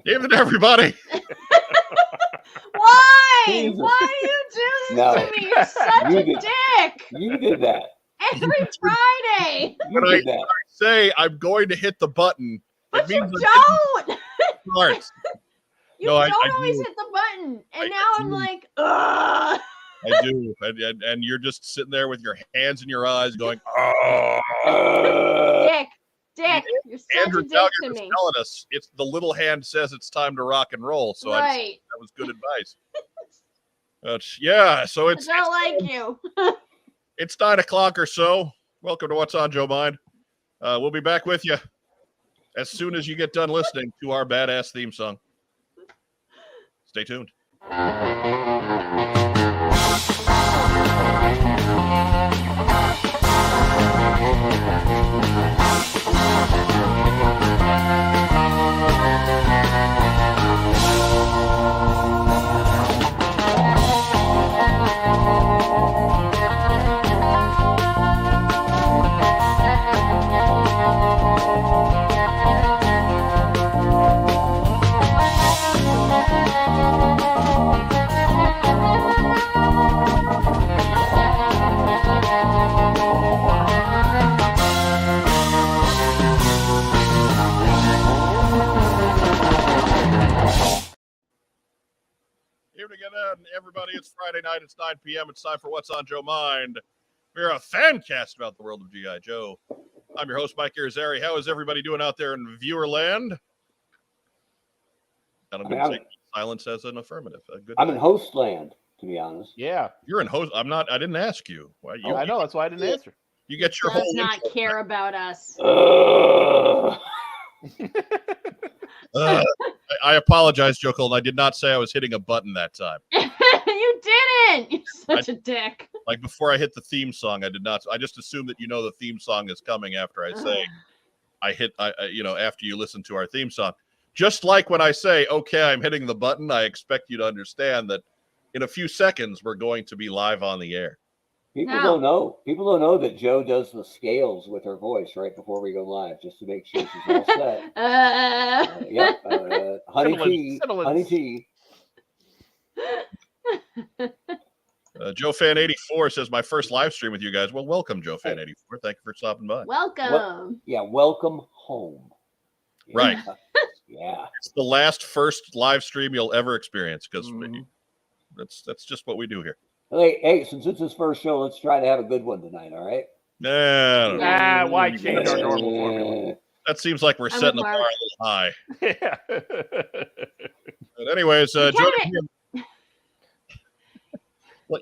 Evening, everybody. Why? Jesus. Why do you do this No. to me? You're such a dick. You did that. Every Friday. You When did that. say I'm going to hit the button, But it you means don't. starts. You No, I don't always do. hit the button. And I now I'm do. like, ugh. I do, and you're just sitting there with your hands in your eyes, going, "Oh." Dick, you're such Andrew a dick Gallagher to was me. telling us it's the little hand says it's time to rock and roll. So Right. that was good advice. Yeah, so I don't like you. it's 9:00 or so. Welcome to What's on Joe Mind. We'll be back with you as soon as you get done listening to our badass theme song. Stay tuned. Evening again, everybody. It's Friday night. It's 9 p.m. It's time for What's on Joe Mind. We're a fan cast about the world of G.I. Joe. I'm your host, Mike Irizarry. How is everybody doing out there in viewerland? And I'm going to take silence as an affirmative. I'm in host land, to be honest. Yeah. You're in host. I'm not. I didn't ask you. Why, I know. That's why I didn't answer. You get your Does whole not care about us. I apologize, Joe Colton. I did not say I was hitting a button that time. You didn't. You're such a dick. Like before I hit the theme song, I did not. I just assumed that you know the theme song is coming after I say after you listen to our theme song. Just like when I say, okay, I'm hitting the button, I expect you to understand that in a few seconds we're going to be live on the air. People don't know. People don't know that Joe does the scales with her voice right before we go live, just to make sure she's all set. Honey tea. Honey tea. Joe Fan 84 says my first live stream with you guys. Well, welcome, Joe Fan 84. Thank you for stopping by. Welcome. Welcome home. Right. Yeah. It's the last first live stream you'll ever experience because that's just what we do here. Hey, since it's his first show, let's try to have a good one tonight, all right? Why change our normal formula? That seems like we're setting the bar a little high. Yeah. But anyways, well,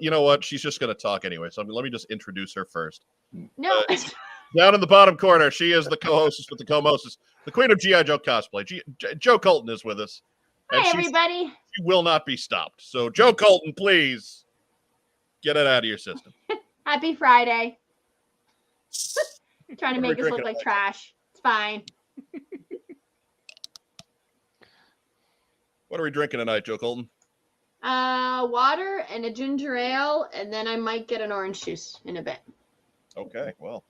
you know what? She's just going to talk anyway, so let me just introduce her first. No. Down in the bottom corner, she is the co-hostess with the co-mostess, the queen of G.I. Joe cosplay. Joe Colton is with us. Hi, everybody. She will not be stopped. So, Joe Colton, please get it out of your system. Happy Friday. Trying to make us look like trash. It's fine. What are we drinking tonight, Joe Colton? Water and a ginger ale, and then I might get an orange juice in a bit. Okay, well.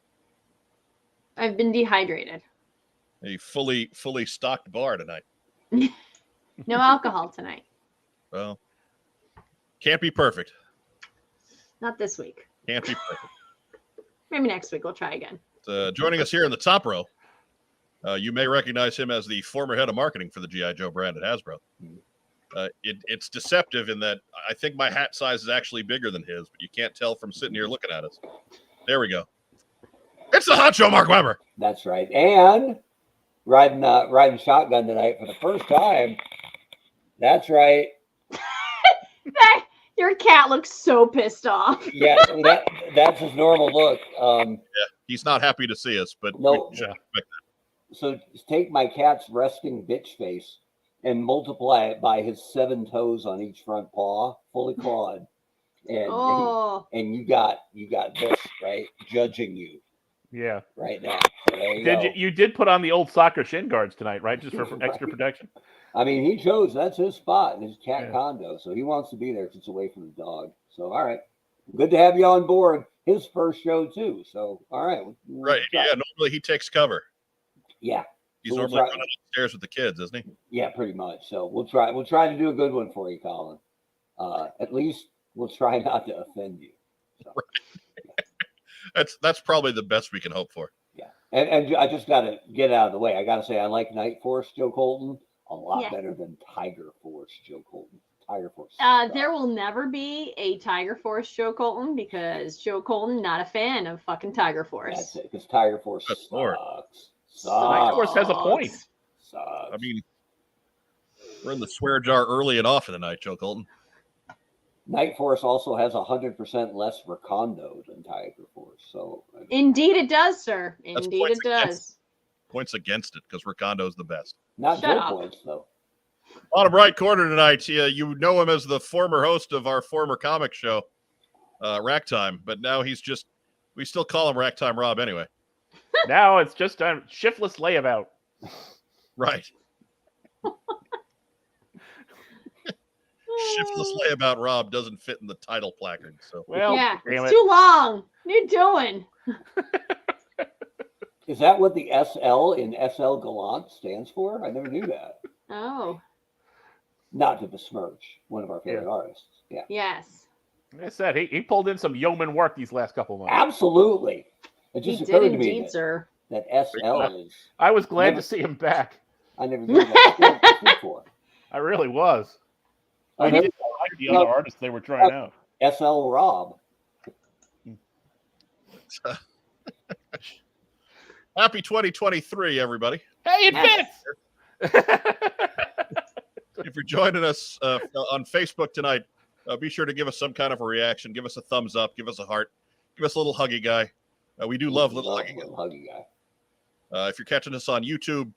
I've been dehydrated. A fully stocked bar tonight. No alcohol tonight. Well, can't be perfect. Not this week. Can't be perfect. Maybe next week we'll try again. Joining us here in the top row, you may recognize him as the former head of marketing for the G.I. Joe brand at Hasbro. It's deceptive in that I think my hat size is actually bigger than his, but you can't tell from sitting here looking at us. There we go. It's the Hot Show, Mark Weber. That's right. And riding shotgun tonight for the first time. That's right. Your cat looks so pissed off. Yeah, that's his normal look. Yeah, he's not happy to see us, but no. We should expect that. So take my cat's resting bitch face and multiply it by his 7 toes on each front paw, fully clawed, and you got this right, judging you. Yeah. Right now. You did put on the old soccer shin guards tonight, right? Just for extra protection. I mean, he chose, that's his spot in his cat condo, so he wants to be there because it's away from the dog. So, all right. Good to have you on board. His first show, too. So, all right. Right. Yeah, normally he takes cover. Yeah. He's So normally running upstairs with the kids, isn't he? Yeah, pretty much. So we'll try to do a good one for you, Colin. At least we'll try not to offend you. So, That's probably the best we can hope for. yeah. And I just got to get out of the way. I got to say, I like Night Force Joe Colton a lot better than Tiger Force Joe Colton. Tiger Force. There will never be a Tiger Force Joe Colton because Joe Colton not a fan of fucking Tiger Force. That's it, because Tiger Force sucks. Tiger Force has a point. Sucks. I mean, we're in the swear jar early and often tonight, Joe Colton. Night Force also has 100% less Recondo than Tiger Force. So indeed it does, sir. Indeed it does. Points against it because Recondo's the best. Not Joe points though. Bottom right corner tonight, you know him as the former host of our former comic show, Rack Time, but now we still call him Rack Time Rob anyway. Now it's just a shiftless layabout. Right. Shiftless layabout Rob doesn't fit in the title placard. So yeah, it's too long. What are you doing? Is that what the SL in SL Gallant stands for? I never knew that. Oh. Not to besmirch one of our favorite artists. Yeah. Yes. Like I said, he pulled in some yeoman work these last couple months. Absolutely. It just occurred to me that SL is. I was glad to see him back. I never knew that before. I really was. I didn't like the other artists they were trying out. SL Rob. Happy 2023, everybody. Hey, it fits! If you're joining us on Facebook tonight, be sure to give us some kind of a reaction. Give us a thumbs up. Give us a heart. Give us a little huggy guy. We do love little huggy guy. If you're catching us on YouTube,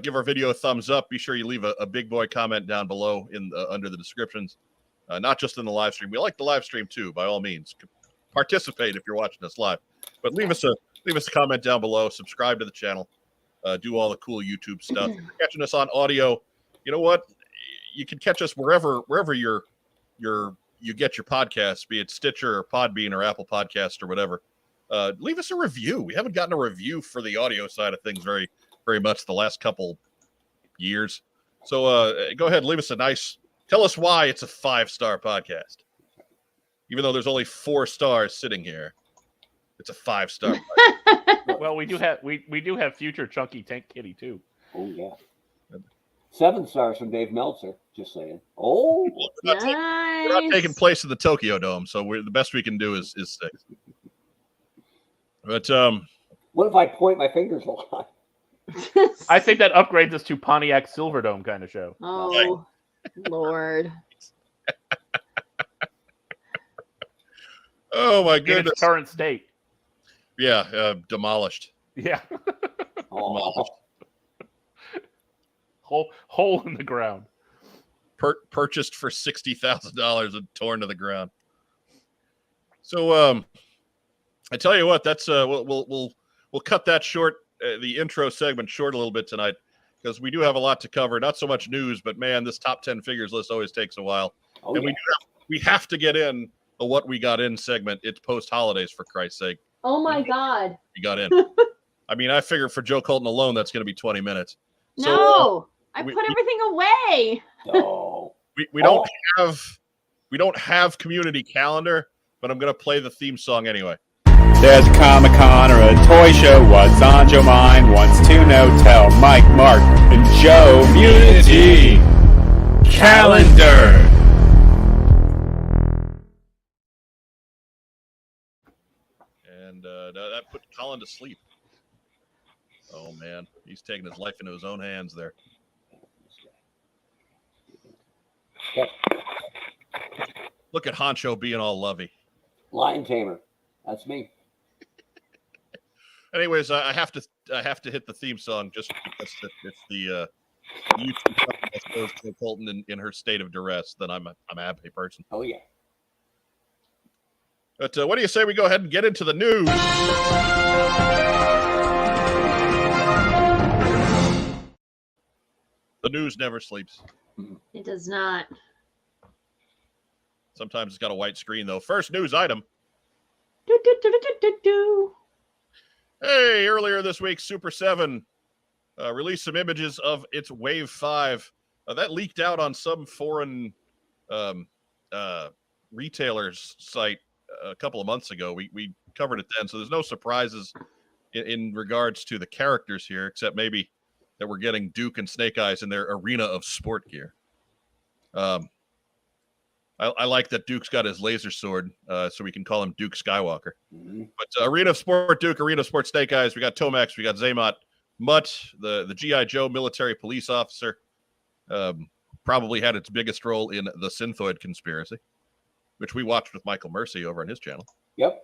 give our video a thumbs up. Be sure you leave a big boy comment down below under the descriptions. Not just in the live stream. We like the live stream too, by all means. Participate if you're watching us live. But leave us a comment down below. Subscribe to the channel. Do all the cool YouTube stuff. If you're catching us on audio, you know what? You can catch us wherever you get your podcasts, be it Stitcher or Podbean or Apple Podcast or whatever. Leave us a review. We haven't gotten a review for the audio side of things very, very much the last couple years. So go ahead and leave us tell us why it's a 5-star podcast. Even though there's only 4 stars sitting here, it's a 5-star. Well, we do have future Chunky Tank Kitty too. Oh yeah. 7 stars from Dave Meltzer. Just saying. Oh, we're not taking place in the Tokyo Dome, so the best we can do is 6. But what if I point my fingers a lot? I think that upgrades us to Pontiac Silverdome kind of show. Oh, Lord. Oh my goodness! In its current state. Yeah, demolished. Yeah. Demolished. Hole in the ground. Purchased for $60,000 and torn to the ground. So I tell you what, that's we'll cut that short, the intro segment short a little bit tonight, because we do have a lot to cover. Not so much news, but man, this top 10 figures list always takes a while. Oh, and yeah. we have to get in a what we got in segment. It's post holidays, for Christ's sake. Oh my God. We got in. I mean, I figure for Joe Colton alone, that's going to be 20 minutes. No, so, I put everything away. No. We don't have community calendar, but I'm going to play the theme song anyway. There's a Comic-Con or a toy show. What's on Joe mind? Wants to know. Tell Mike, Mark, and Joe. Community calendar. And that put Colin to sleep. Oh man, he's taking his life into his own hands there. Look at Honcho being all lovey. Lion tamer. That's me. Anyways, I have to hit the theme song just because if the YouTube company goes to Colton in her state of duress, then I'm a happy person. Oh yeah. But what do you say we go ahead and get into the news? The news never sleeps. It does not. Sometimes it's got a white screen though. First news item. Do. Hey, earlier this week, Super7 released some images of its Wave 5. That leaked out on some foreign retailer's site a couple of months ago. We covered it then, so there's no surprises in regards to the characters here, except maybe that we're getting Duke and Snake Eyes in their arena of sport gear. I like that Duke's got his laser sword, so we can call him Duke Skywalker. Mhm. But Arena of Sport Duke, Arena of Sport Snake Eyes, we got Tomax, we got Zaymot, Mutt, the G.I. Joe military police officer, probably had its biggest role in the Synthoid conspiracy, which we watched with Michael Mercy over on his channel. Yep.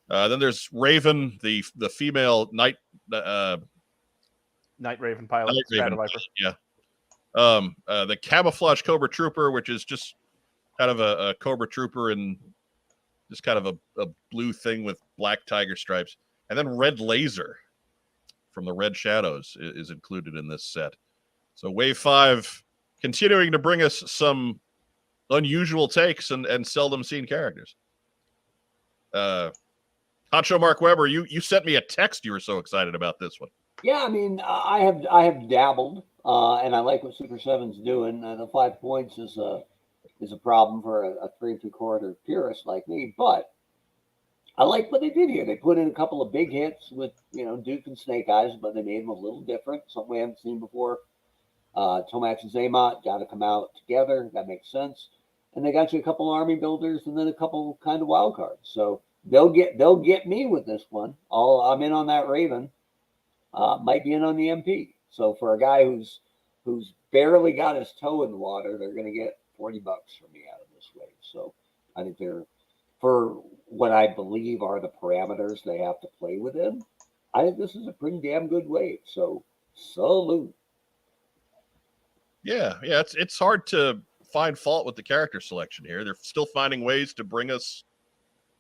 Then there's Raven, the female night Raven pilot, Night Raven, Viper. yeah. The camouflage Cobra Trooper, which is just kind of a Cobra Trooper and just kind of a blue thing with black tiger stripes. And then Red Laser from the Red Shadows is included in this set. So Wave 5 continuing to bring us some unusual takes and seldom seen characters. Honcho Mark Weber, you sent me a text. You were so excited about this one. Yeah, I mean, I have dabbled, and I like what Super7's doing. The 5 points is a problem for a 3 3/4 purist like me, but I like what they did here. They put in a couple of big hits with Duke and Snake Eyes, but they made them a little different, something we haven't seen before. Tomax and Zaymot got to come out together. That makes sense. And they got you a couple army builders and then a couple kind of wild cards. So they'll get me with this one. I'm in on that Raven. Might be in on the MP. So for a guy who's barely got his toe in the water, they're going to get $40 from me out of this wave. So I think they're, for what I believe are the parameters they have to play within, I think this is a pretty damn good wave. So salute. Yeah, it's hard to find fault with the character selection here. They're still finding ways to bring us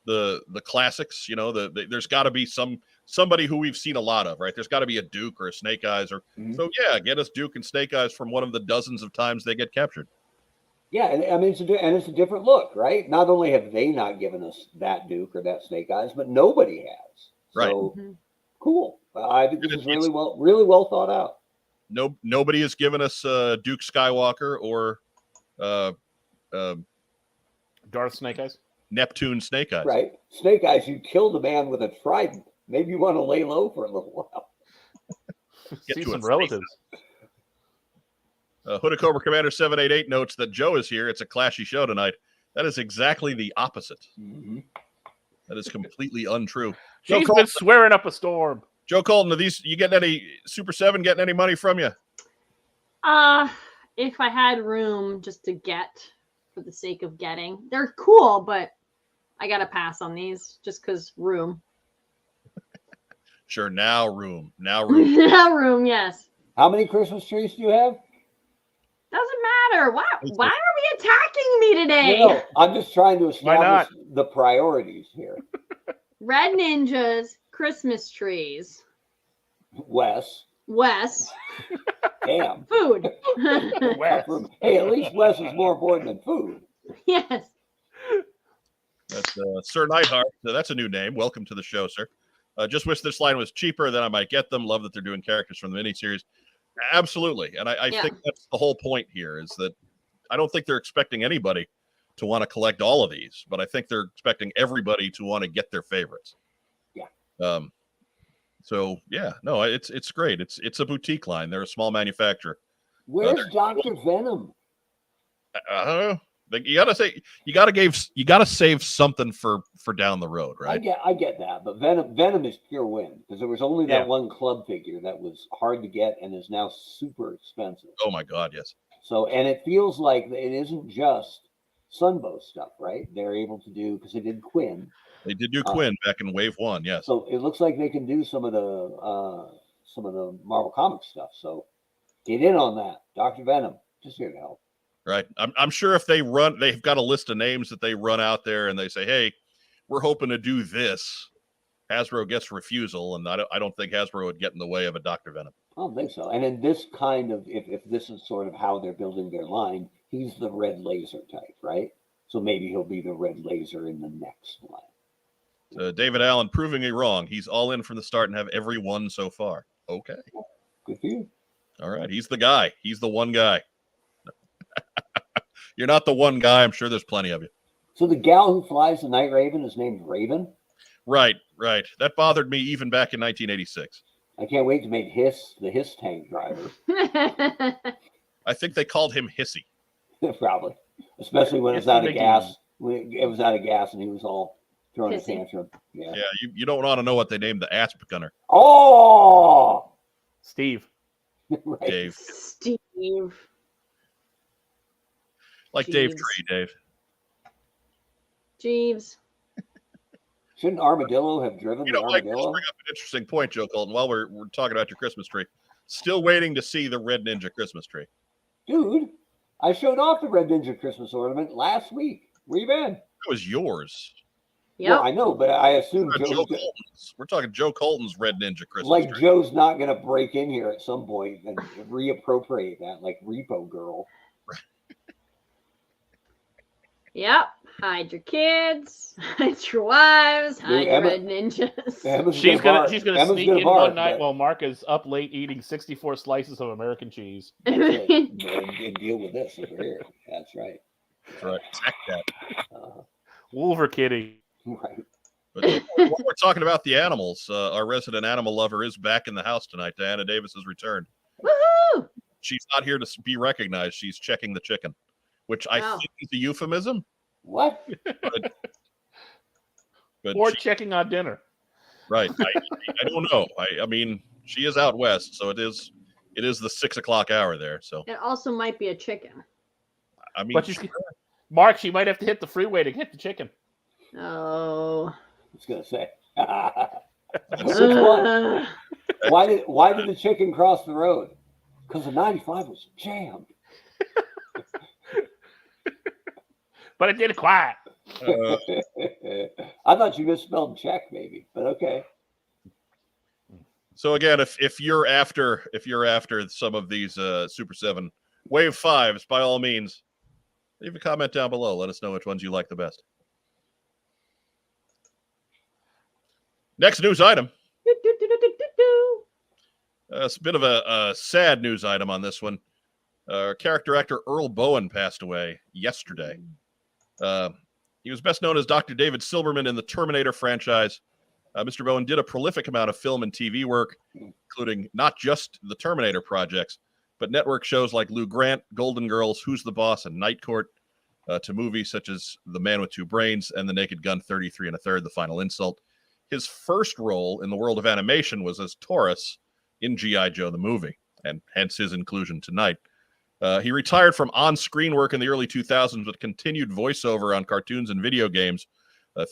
the classics. There's got to be somebody who we've seen a lot of, right? There's got to be a Duke or a Snake Eyes, or so yeah, get us Duke and Snake Eyes from one of the dozens of times they get captured. Yeah, and I mean it's a different look, right? Not only have they not given us that Duke or that Snake Eyes, but nobody has. So cool. I think this is really well thought out. Nobody has given us Duke Skywalker or Darth Snake Eyes, Neptune Snake Eyes. Right, Snake Eyes. You killed a man with a trident. Maybe you want to lay low for a little while. See some relatives. Hooded Cobra Commander 788 notes that Joe is here. It's a clashy show tonight. That is exactly the opposite. That is completely untrue. She's been swearing up a storm. Joe Colton, are you getting any Super7 getting any money from you? If I had room just to get for the sake of getting, they're cool, but I gotta pass on these just because room. Sure, now room. Now room, yes. How many Christmas trees do you have? Doesn't matter. Why are we attacking me today? No, I'm just trying to establish the priorities here. Red Ninjas, Christmas trees. Wes. Damn. Food. Wes. Hey, at least Wes is more important than food. Yes. That's Sir Nightheart. That's a new name. Welcome to the show, sir. Just wish this line was cheaper, then I might get them. Love that they're doing characters from the miniseries. Absolutely. And I think that's the whole point here, is that I don't think they're expecting anybody to want to collect all of these, but I think they're expecting everybody to want to get their favorites. Yeah. So yeah, no, it's great. It's a boutique line. They're a small manufacturer. Where's Dr. Venom? I don't know. You gotta save something for down the road, right? I get that, but Venom is pure win, because there was only that one club figure that was hard to get and is now super expensive. Oh my God, yes. So, and it feels like it isn't just Sunbow stuff, right? They're able to do, because they did Quinn. They did do Quinn back in Wave 1, yes. So it looks like they can do some of the Marvel Comics stuff. So get in on that, Dr. Venom. Just here to help. Right. I'm sure if they've got a list of names that they run out there and they say, hey, we're hoping to do this. Hasbro gets refusal, and I don't think Hasbro would get in the way of a Dr. Venom. I don't think so. And in this kind of, if this is sort of how they're building their line, he's the Red Laser type, right? So maybe he'll be the Red Laser in the next line. David Allen proving me wrong. He's all in from the start and have every one so far. Okay. Good for you. All right, he's the guy. He's the one guy. You're not the one guy. I'm sure there's plenty of you. So the gal who flies the Night Raven is named Raven? Right. That bothered me even back in 1986. I can't wait to make the Hiss tank driver. I think they called him Hissy. Probably. Especially when it's out of gas. When it was out of gas and he was all throwing a tantrum. Yeah, you don't want to know what they named the ass gunner. Oh! Steve. Right. Dave. Steve. Like Jeeves. Dave Tree, Dave. Jeeves. Shouldn't Armadillo have driven the Mike, Armadillo? let's bring up an interesting point, Joe Colton, while we're talking about your Christmas tree. Still waiting to see the Red Ninja Christmas tree. Dude, I showed off the Red Ninja Christmas ornament last week. Where you been? That was yours. Yep. Well, I know, but I assume We're talking Joe Colton's Red Ninja Christmas like tree. Joe's not going to break in here at some point and reappropriate that like Repo Girl. Yep. Hide your kids. Hide your wives. Hide your red ninjas. She's gonna sneak in one night but... while Mark is up late eating 64 slices of American cheese. and deal with this over here. That's right. That's right. Attack that. Wolver Kitty. Right. But while we're talking about the animals, our resident animal lover is back in the house tonight. Diana Davis has returned. Woohoo! She's not here to be recognized. She's checking the chicken, which I think is a euphemism. What? But or checking on dinner. Right. I don't know. I mean, she is out west, so it is the 6 o'clock hour there. So it also might be a chicken. I mean, but Mark, she might have to hit the freeway to get the chicken. Oh. I was gonna say. Why did the chicken cross the road? Because the 95 was jammed. But it did it quiet. I thought you misspelled check, maybe, but okay. So again, if you're after some of these Super 7 Wave 5s, by all means, leave a comment down below. Let us know which ones you like the best. Next news item. It's a bit of a sad news item on this one. Character actor Earl Bowen passed away yesterday. He was best known as Dr. David Silberman in the Terminator franchise. Mr. Bowen did a prolific amount of film and TV work, including not just the Terminator projects, but network shows like Lou Grant, Golden Girls, Who's the Boss, and Night Court, to movies such as The Man with Two Brains and The Naked Gun 33 1/3, The Final Insult. His first role in the world of animation was as Taurus in G.I. Joe the movie, and hence his inclusion tonight. He retired from on-screen work in the early 2000s, but continued voiceover on cartoons and video games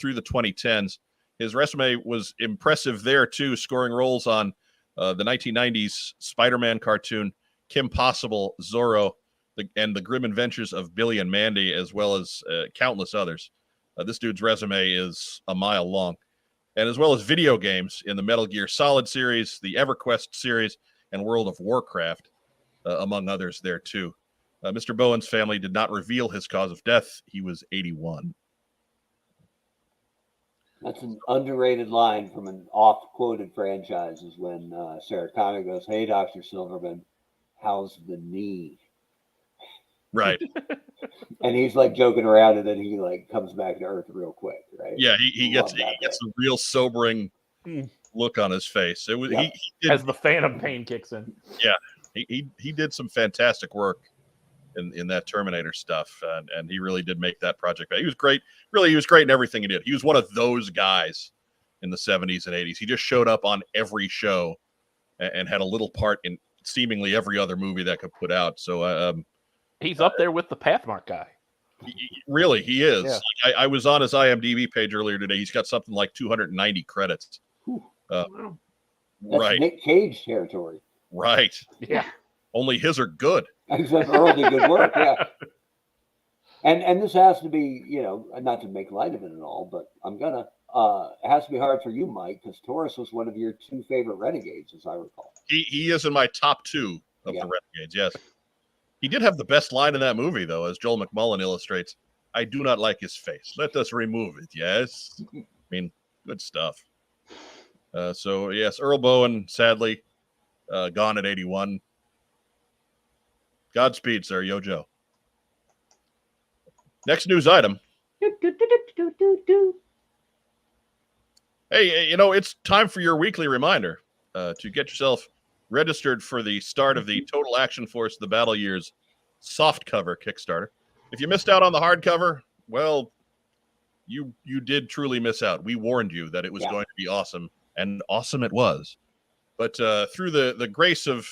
through the 2010s. His resume was impressive there, too, scoring roles on the 1990s Spider-Man cartoon, Kim Possible, Zorro, and the Grim Adventures of Billy and Mandy, as well as countless others. This dude's resume is a mile long. And as well as video games in the Metal Gear Solid series, the EverQuest series, and World of Warcraft. Among others there, too. Mr. Bowen's family did not reveal his cause of death. He was 81. That's an underrated line from an oft-quoted franchise is when Sarah Connor goes, "Hey, Dr. Silverman, how's the knee?" Right. And he's like joking around, and then he like comes back to earth real quick, right? Yeah, he gets a real sobering look on his face. It was he did, as the Phantom Pain kicks in. Yeah. He did some fantastic work in that Terminator stuff, and he really did make that project. He was great. Really, he was great in everything he did. He was one of those guys in the 70s and 80s. He just showed up on every show and had a little part in seemingly every other movie that could put out. So he's up there with the Pathmark guy. Really, he is. Yeah. Like I was on his IMDb page earlier today. He's got something like 290 credits. Wow. Right. Nick Cage territory. Right. Yeah. Only his are good. Except Earl did good work, yeah. And this has to be, not to make light of it at all, but it has to be hard for you, Mike, because Taurus was one of your two favorite Renegades, as I recall. He is in my top two of the Renegades, yes. He did have the best line in that movie, though, as Joel McMullen illustrates. "I do not like his face. Let us remove it." Yes. I mean, good stuff. So, yes, Earl Bowen, sadly, Gone at 81. Godspeed, sir. Yo, Joe. Next news item. Hey, you know, it's time for your weekly reminder to get yourself registered for the start of the Total Action Force The Battle Years softcover Kickstarter. If you missed out on the hardcover, well, you did truly miss out. We warned you that it was going to be awesome, and awesome it was. But through the grace of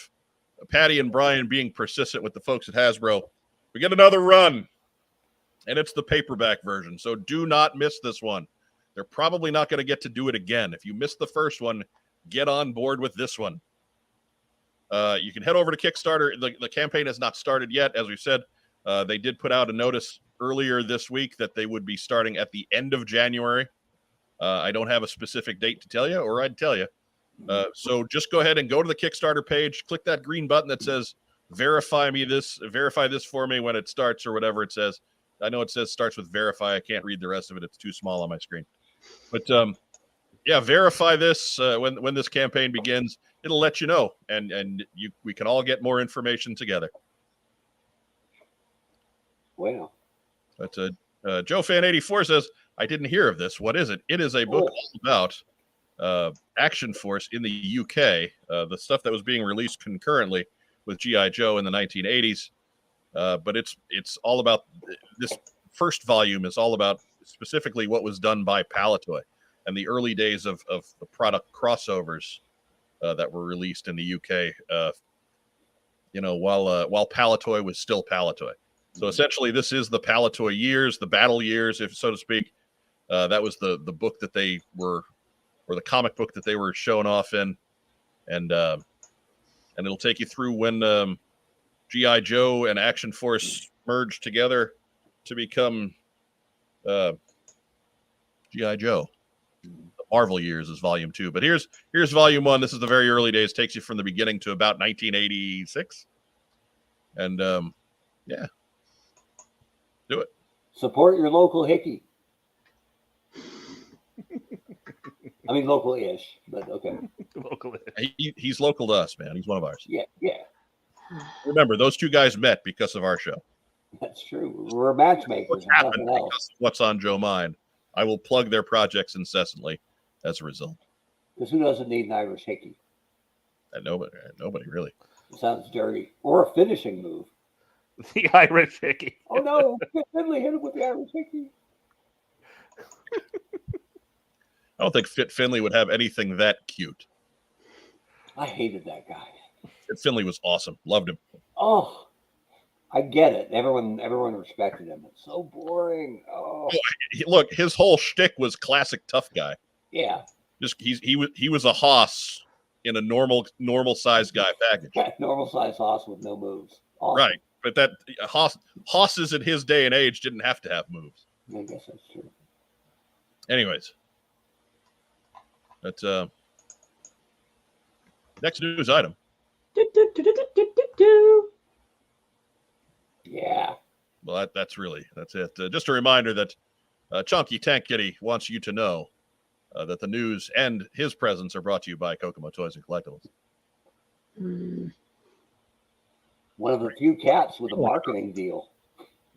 Patty and Brian being persistent with the folks at Hasbro, we get another run, and it's the paperback version. So do not miss this one. They're probably not going to get to do it again. If you missed the first one, get on board with this one. You can head over to Kickstarter. The campaign has not started yet. As we've said, they did put out a notice earlier this week that they would be starting at the end of January. I don't have a specific date to tell you, or I'd tell you. So just go ahead and go to the Kickstarter page, click that green button that says verify this for me when it starts, or whatever it says. I know it says starts with verify. I can't read the rest of it. It's too small on my screen. But yeah, verify this when this campaign begins. It'll let you know, and we can all get more information together. Wow. But Joe Fan 84 says, I didn't hear of this. What is it? It is a book all about Action Force in the UK, the stuff that was being released concurrently with G.I. Joe in the 1980s. But it's all about, this first volume is all about specifically what was done by Palitoy and the early days of the product crossovers that were released in the UK, while Palitoy was still Palitoy. So essentially, this is the Palitoy years, the battle years, if so to speak. That was the book that they were, or the comic book that they were showing off in, and it'll take you through when G.I. Joe and Action Force merged together to become G.I. Joe. The Marvel years is volume 2, but here's volume 1. This is the very early days. Takes you from the beginning to about 1986, and yeah. Do it. Support your local hickey. I mean, local-ish, but okay. Local-ish. He's local to us, man. He's one of ours. Yeah. Remember, those two guys met because of our show. That's true. We're matchmakers. What happened because of What's on Joe Mind? I will plug their projects incessantly as a result. Because who doesn't need an Irish hickey? And nobody really. It sounds dirty. Or a finishing move. The Irish hickey. Oh no! Finley hit him with the Irish hickey. I don't think Fit Finley would have anything that cute. I hated that guy. Fit Finley was awesome. Loved him. Oh, I get it. Everyone respected him. It's so boring. Oh, look, his whole shtick was classic tough guy. Yeah. Just he was a hoss in a normal sized guy package. Normal size hoss with no moves. Awesome. Right. But that hosses in his day and age didn't have to have moves. I guess that's true. Anyways, that's next news item. Yeah. Well, that's it. Just a reminder that Chunky Tank Kitty wants you to know that the news and his presence are brought to you by Kokomo Toys and Collectibles. One of the few cats with a marketing deal.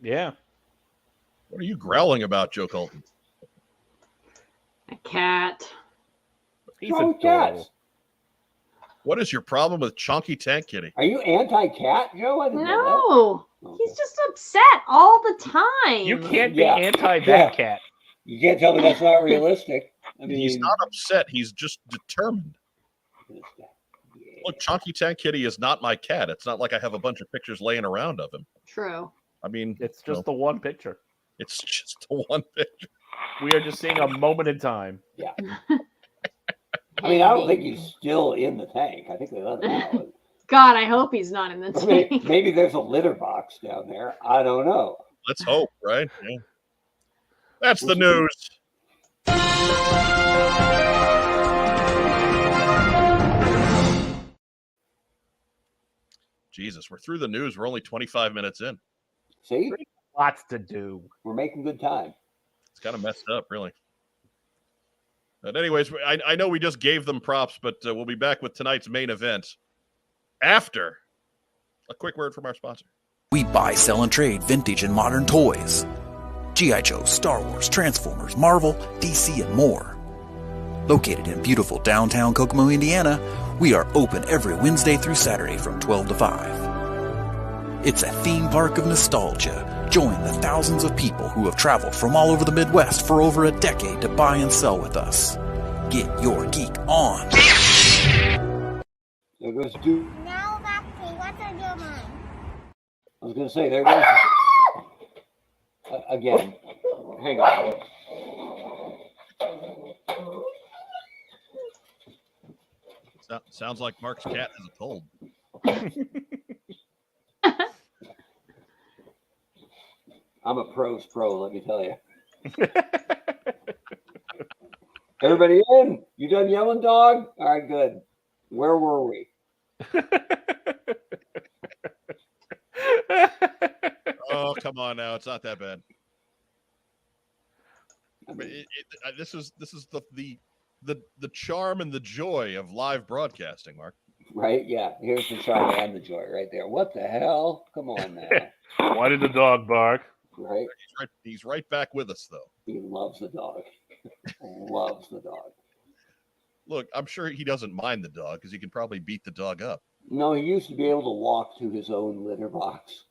Yeah. What are you growling about, Joe Colton? A cat. He's Wrong adorable. cats. What is your problem with Chunky Tank Kitty? Are you anti-cat, Joe? I didn't know No. that. Okay. He's just upset all the time. You can't be Yeah. anti-that Yeah. cat. You can't tell me that's not realistic. I mean, He's not upset. He's just determined. Look, Chunky Tank Kitty is not my cat. It's not like I have a bunch of pictures laying around of him. True. I mean, It's just the one picture. it's just the one picture. We are just seeing a moment in time. Yeah. I mean, I don't think he's still in the tank. I think they let him out. God, I hope he's not in the I mean, tank. maybe there's a litter box down there. I don't know. Let's hope, right? Yeah. That's the news. Jesus, we're through the news. We're only 25 minutes in. See? Lots to do. We're making good time. It's kind of messed up, really. But anyways, I know we just gave them props, but we'll be back with tonight's main event. after a quick word from our sponsor. We buy, sell, and trade vintage and modern toys. G.I. Joe, Star Wars, Transformers, Marvel, DC, and more. Located in beautiful downtown Kokomo, Indiana, we are open every Wednesday through Saturday from 12 to 5. It's a theme park of nostalgia. Join the thousands of people who have traveled from all over the Midwest for over a decade to buy and sell with us. Get your geek on. There goes Duke. Now back to what's on your mind? I was going to say, there goes. Again, hang on. Sounds like Mark's cat has a cold. I'm a pro's pro, let me tell you. Everybody in? You done yelling, dog? All right, good. Where were we? Oh, come on now. It's not that bad. But this is the charm and the joy of live broadcasting, Mark. Right? Yeah. Here's the charm and the joy right there. What the hell? Come on now. Why did the dog bark? Right? He's right back with us, though. He loves the dog. Loves the dog. Look, I'm sure he doesn't mind the dog because he can probably beat the dog up. No, he used to be able to walk to his own litter box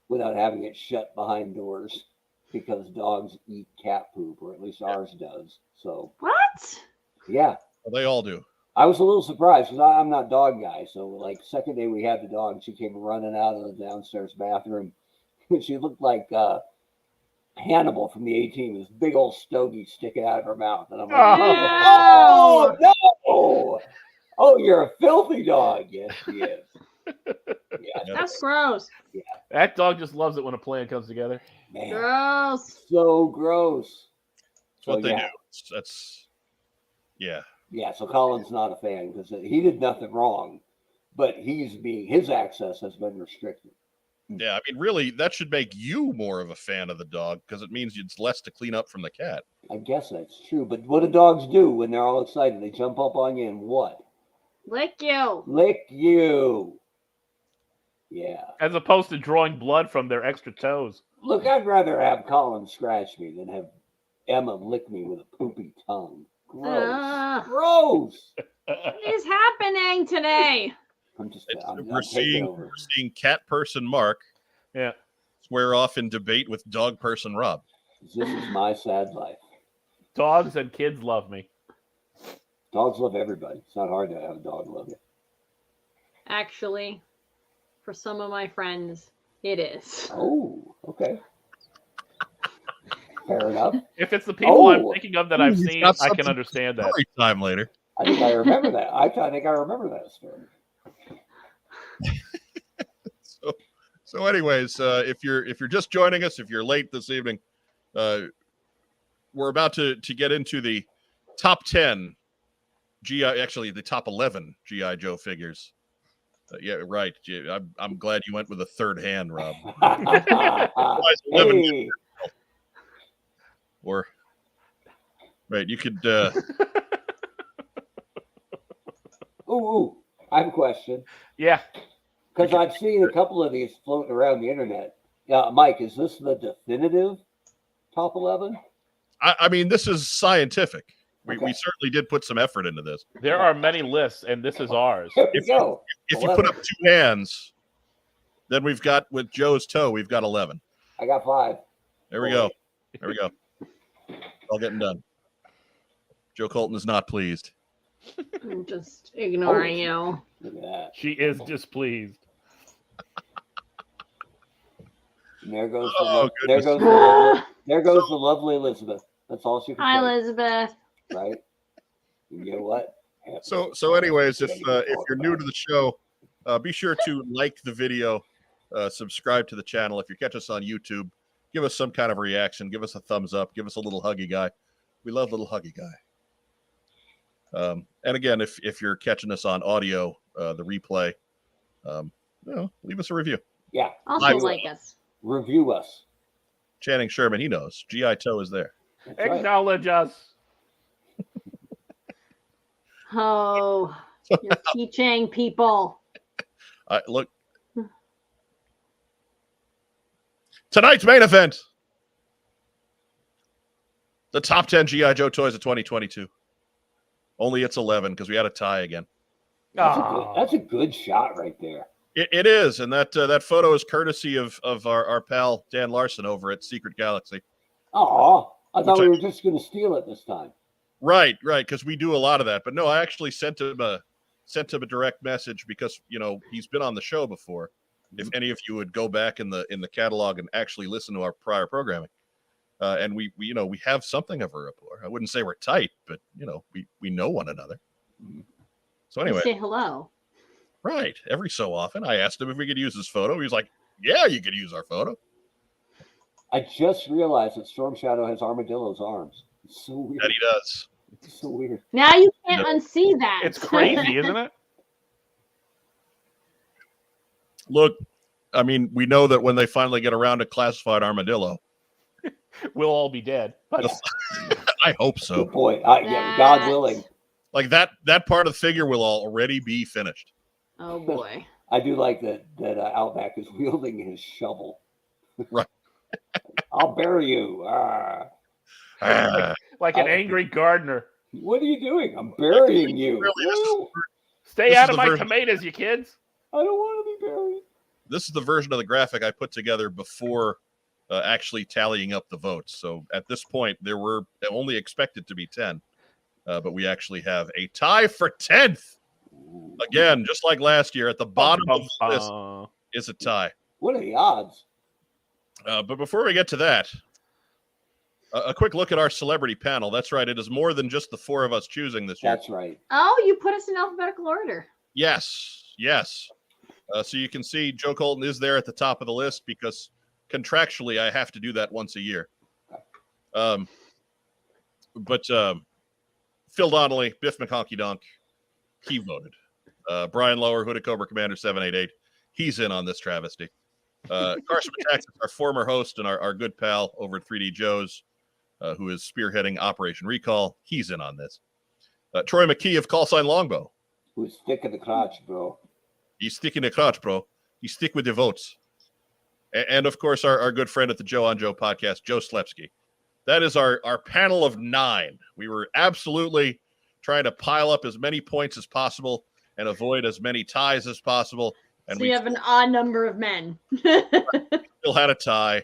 without having it shut behind doors because dogs eat cat poop, or at least ours does. So What? yeah. Well, they all do. I was a little surprised because I'm not dog guy. So like second day we had the dog, she came running out of the downstairs bathroom. She looked like Hannibal from the A-Team, this big old stogie sticking out of her mouth. And I'm like, oh no! Oh, you're a filthy dog. Yes, she is. Yeah, That's gross. yeah. That dog just loves it when a plan comes together. Man, Gross. so gross. That's what So, they yeah. do. That's yeah. Yeah, so Colin's not a fan because he did nothing wrong, but his access has been restricted. Yeah, I mean, really, that should make you more of a fan of the dog because it means it's less to clean up from the cat. I guess that's true, but what do dogs do when they're all excited? They jump up on you and what? Lick you. Lick you. Yeah. As opposed to drawing blood from their extra toes. Look, I'd rather have Colin scratch me than have Emma lick me with a poopy tongue. Gross. Gross. What is happening today? We're seeing cat person Mark Yeah. square off in debate with dog person Rob. This is my sad life. Dogs and kids love me. Dogs love everybody. It's not hard to have a dog love you. Actually, for some of my friends, it is. Oh, okay. Fair enough. If it's the people I'm Oh. thinking of that I've He's seen, got I can something understand that. Story time later. I think I remember that. I think I remember that story. So anyways, if you're just joining us, if you're late this evening, we're about to get into the top 10 the top 11 GI Joe figures. Yeah, right. I'm glad you went with a third hand, Rob. Hey. Or right, you could. Ooh, I have a question. Yeah. Because I've seen a couple of these floating around the internet. Mike, is this the definitive top 11? I mean, this is scientific. We Okay. certainly did put some effort into this. There are many lists, and this is ours. Here we go. If you put up 2 hands, then we've got, with Joe's toe, we've got 11. I got 5. There we go. There we go. All getting done. Joe Colton is not pleased. I'm just ignoring you. Look at that. She is displeased. And there goes Oh, there goodness. goes the lovely Elizabeth. That's all she can Hi, say, Elizabeth. right? And you know what? So anyways, if you're new to the show, be sure to like the video, subscribe to the channel. If you catch us on YouTube, give us some kind of reaction. Give us a thumbs up. Give us a little huggy guy. We love little huggy guy. And again, if you're catching us on audio, the replay, leave us a review. Yeah. Also Hi. like us. Review us. Channing Sherman, he knows. GI Toe is there. That's right. Acknowledge us. Oh, you're teaching people. Look. Tonight's main event. The top 10 G.I. Joe toys of 2022. Only it's 11 because we had a tie again. That's a good shot right there. It is, and that photo is courtesy of our pal Dan Larson over at Secret Galaxy. Oh, I thought we were just going to steal it this time. Right, because we do a lot of that. But no, I actually sent him a direct message because he's been on the show before. If any of you would go back in the catalog and actually listen to our prior programming, and we have something of a rapport. I wouldn't say we're tight, but we know one another. So anyway, say hello. Right. Every so often, I asked him if we could use his photo. He was like, "Yeah, you could use our photo." I just realized that Storm Shadow has Armadillo's arms. It's so weird. That he does. It's so weird. Now you can't unsee that. It's crazy, isn't it? Look, I mean, we know that when they finally get around to classified Armadillo, we'll all be dead. But I hope so. Good point. Yeah, God willing. Like that part of the figure will already be finished. Oh boy. I do like that Outback is wielding his shovel. Right. I'll bury you. Like an angry gardener. What are you doing? I'm burying you. Really, Stay out of my tomatoes, you kids. I don't want to be buried. This is the version of the graphic I put together before actually tallying up the votes. So at this point, there were only expected to be 10. But we actually have a tie for 10th. Again, just like last year, at the bottom of the list is a tie. What are the odds? But before we get to that, a quick look at our celebrity panel. That's right. It is more than just the four of us choosing this year. That's right. Oh, you put us in alphabetical order. Yes. So you can see Joe Colton is there at the top of the list because contractually I have to do that once a year. But Phil Donnelly, Biff McHonky Donk, he voted. Brian Lower, Hooded Cobra Commander 788, he's in on this travesty. Carson Metaxas, our former host and our good pal over at 3D Joe's, who is spearheading Operation Recall, he's in on this. Troy McKee of Call Sign Longbow. Who's thick in the crotch, bro? He's sticking the crotch, bro. You stick with your votes. And of course, our good friend at the Joe on Joe podcast, Joe Slepsky. That is our panel of 9. We were absolutely trying to pile up as many points as possible and avoid as many ties as possible. And so you have an odd number of men. Still had a tie,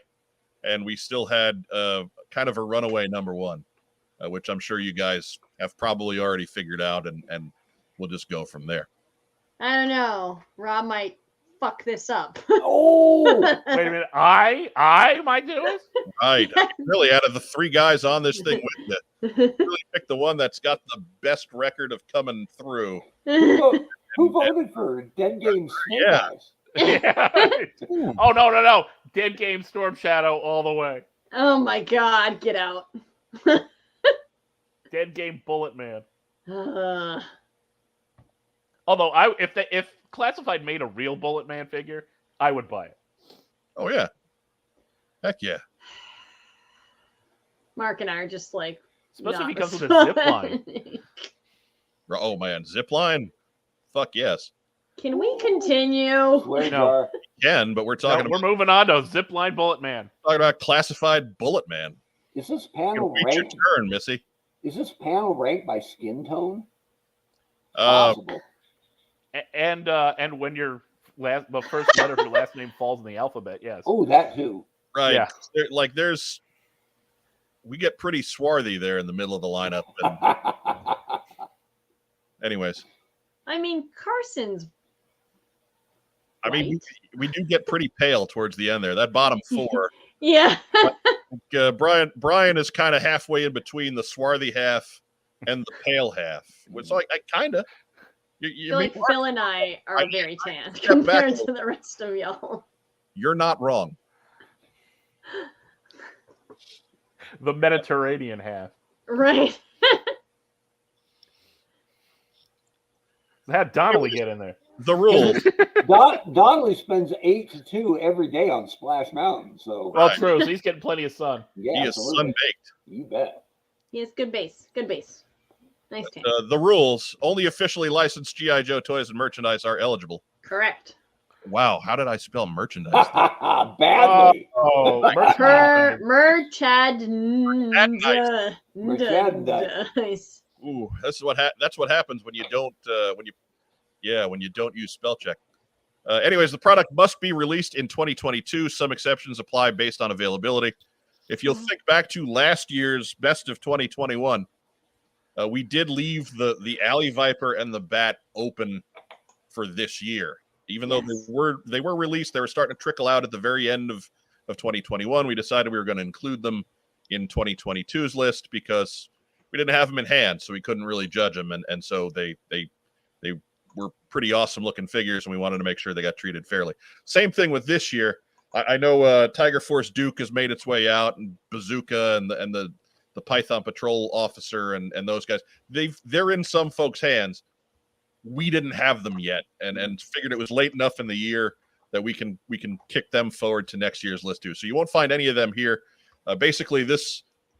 and we still had kind of a runaway number 1, which I'm sure you guys have probably already figured out, and we'll just go from there. I don't know. Rob might fuck this up. Oh, wait a minute. I might do it? Right. Really, out of the 3 guys on this thing with you, really pick the one that's got the best record of coming through. Who voted for Dead Game Snake Eyes? Yeah. Oh, no. Dead Game Storm Shadow all the way. Oh, my God. Get out. Dead Game Bullet Man. Although, if Classified made a real Bullet Man figure, I would buy it. Oh, yeah. Heck yeah. Mark and I are just like... Especially if he comes with a zip line. Oh, man. Zip line? Fuck yes. Can we continue? No. Can, but we're talking we're moving on to Zip Line Bullet Man. Talking about Classified Bullet Man. Is this panel Wait your ranked? turn, Missy. Is this panel ranked by skin tone? Possible. And when your the first letter of your last name falls in the alphabet, yes. Oh, that too. Right. Yeah. We get pretty swarthy there in the middle of the lineup. And anyways. I mean, Carson's. I mean, we do get pretty pale towards the end there. That bottom 4. Yeah. Brian is kind of halfway in between the swarthy half and the pale half. It's like I kind of. I feel like Phil and I are very tan compared to the rest of y'all. You're not wrong. The Mediterranean half. Right. How'd Donnelly get in there? The rules. Donnelly spends 8 to 2 every day on Splash Mountain. So well, true. So he's getting plenty of sun. Yeah, he is sun-baked. You bet. He has good base. Good base. Nice tan. The rules: only officially licensed G.I. Joe toys and merchandise are eligible. Correct. Wow, how did I spell merchandise? Badly. Oh, Merchandise. Ooh, that's what happens when you don't when you don't use spell check. Anyways, the product must be released in 2022. Some exceptions apply based on availability. If you'll think back to last year's Best of 2021, we did leave the Alley Viper and the Bat open for this year. Even though they were released, they were starting to trickle out at the very end of 2021. We decided we were going to include them in 2022's list because we didn't have them in hand, so we couldn't really judge them. And so they were pretty awesome looking figures, and we wanted to make sure they got treated fairly. Same thing with this year. I know Tiger Force Duke has made its way out, and Bazooka and the Python Patrol officer and those guys. They're in some folks' hands. We didn't have them yet, and figured it was late enough in the year that we can kick them forward to next year's list too. So you won't find any of them here. Basically,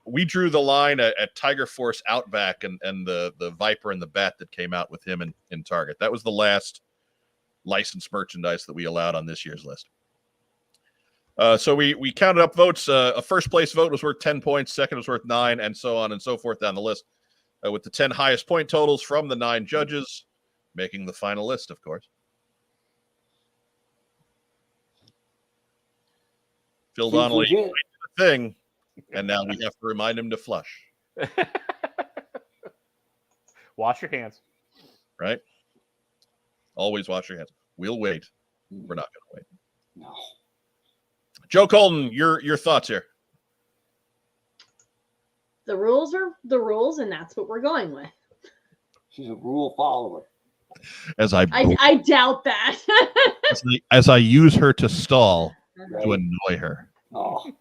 we drew the line at Tiger Force Outback and the Viper and the Bat that came out with him in Target. That was the last licensed merchandise that we allowed on this year's list. So we counted up votes. A first place vote was worth 10 points, second was worth 9, and so on and so forth down the list, with the 10 highest point totals from the 9 judges making the final list, of course. Phil Donnelly did the thing, and now we have to remind him to flush. Wash your hands. Right? Always wash your hands. We'll wait. We're not going to wait. No. Joe Colton, your thoughts here. The rules are the rules, and that's what we're going with. She's a rule follower. As I doubt that. as I use her to stall to annoy her. Oh.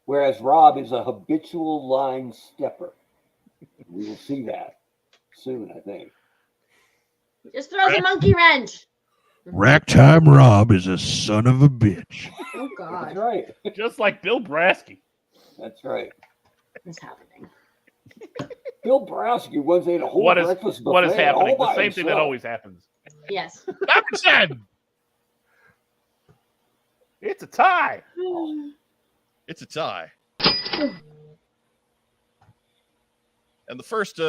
Whereas Rob is a habitual line stepper. We will see that soon, I think. Just throw the monkey wrench. Ragtime Rob is a son of a bitch. Oh God. That's right. Just like Bill Brasky. That's right. What's happening? Bill Brasky once ate a whole breakfast buffet. What is happening? All The by same thing that himself. always happens. Yes. It's a tie. It's a tie. And the first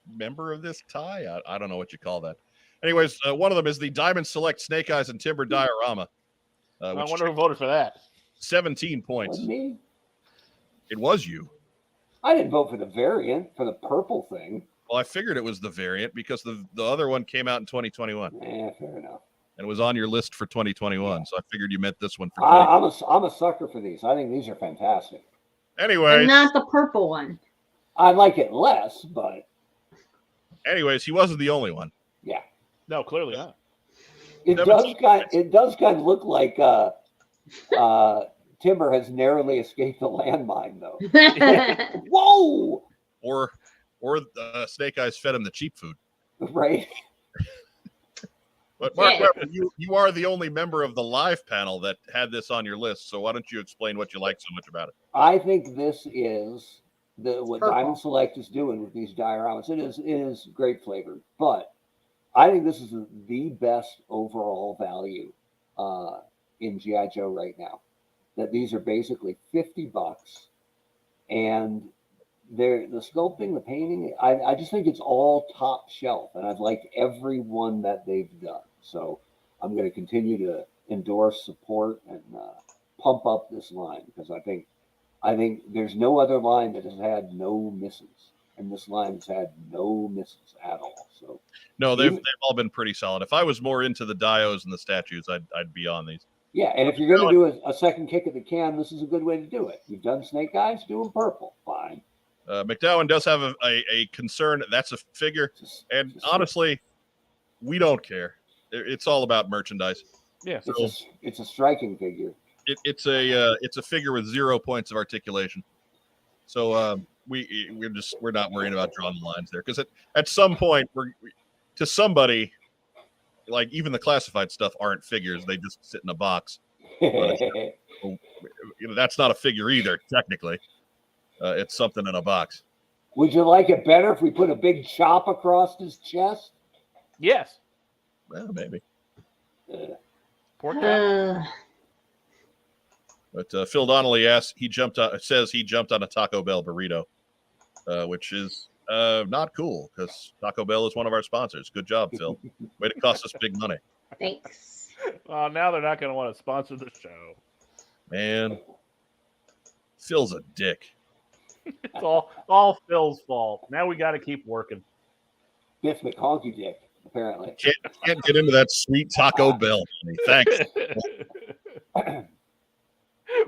member of this tie, I don't know what you call that. Anyways, one of them is the Diamond Select Snake Eyes and Timber Diorama. I wonder who voted for that. 17 points. Wasn't me? It was you. I didn't vote for the variant, for the purple thing. Well, I figured it was the variant because the other one came out in 2021. Fair enough. And it was on your list for 2021. So I figured you meant this one for 2021. I'm a sucker for these. I think these are fantastic. Anyways. And not the purple one. I like it less, but. Anyways, he wasn't the only one. Yeah. No, clearly not. It does kind of look like Timber has narrowly escaped the landmine, though. Whoa! Or Snake Eyes fed him the cheap food. Right. But Mark Webber, you are the only member of the live panel that had this on your list. So why don't you explain what you like so much about it? I think this is what Purple. Diamond Select is doing with these dioramas. It is great flavor, but I think this is the best overall value in G.I. Joe right now. That these are basically $50, and the sculpting, the painting, I just think it's all top shelf, and I've liked every one that they've done. So I'm going to continue to endorse, support, and pump up this line because I think there's no other line that has had no misses, and this line has had no misses at all. So no, they've all been pretty solid. If I was more into the dios and the statues, I'd be on these. Yeah, and if you're going to do a second kick at the can, this is a good way to do it. You've done Snake Eyes, do them purple. Fine. McDowell does have a concern. That's a figure. And honestly, we don't care. It's all about merchandise. Yeah. So it's a striking figure. It's a figure with 0 points of articulation. So we're not worrying about drawing the lines there. Because at some point, to somebody, like even the classified stuff aren't figures. They just sit in a box. But, that's not a figure either, technically. It's something in a box. Would you like it better if we put a big chop across his chest? Yes. Well, maybe. Poor Cap. But Phil Donnelly says he jumped on a Taco Bell burrito, which is not cool because Taco Bell is one of our sponsors. Good job, Phil. Way to cost us big money. Thanks. Well, now they're not going to want to sponsor the show. Man, Phil's a dick. It's all Phil's fault. Now we got to keep working. Biff McConkie dick, apparently. Can't get into that sweet Taco Bell money. Thanks.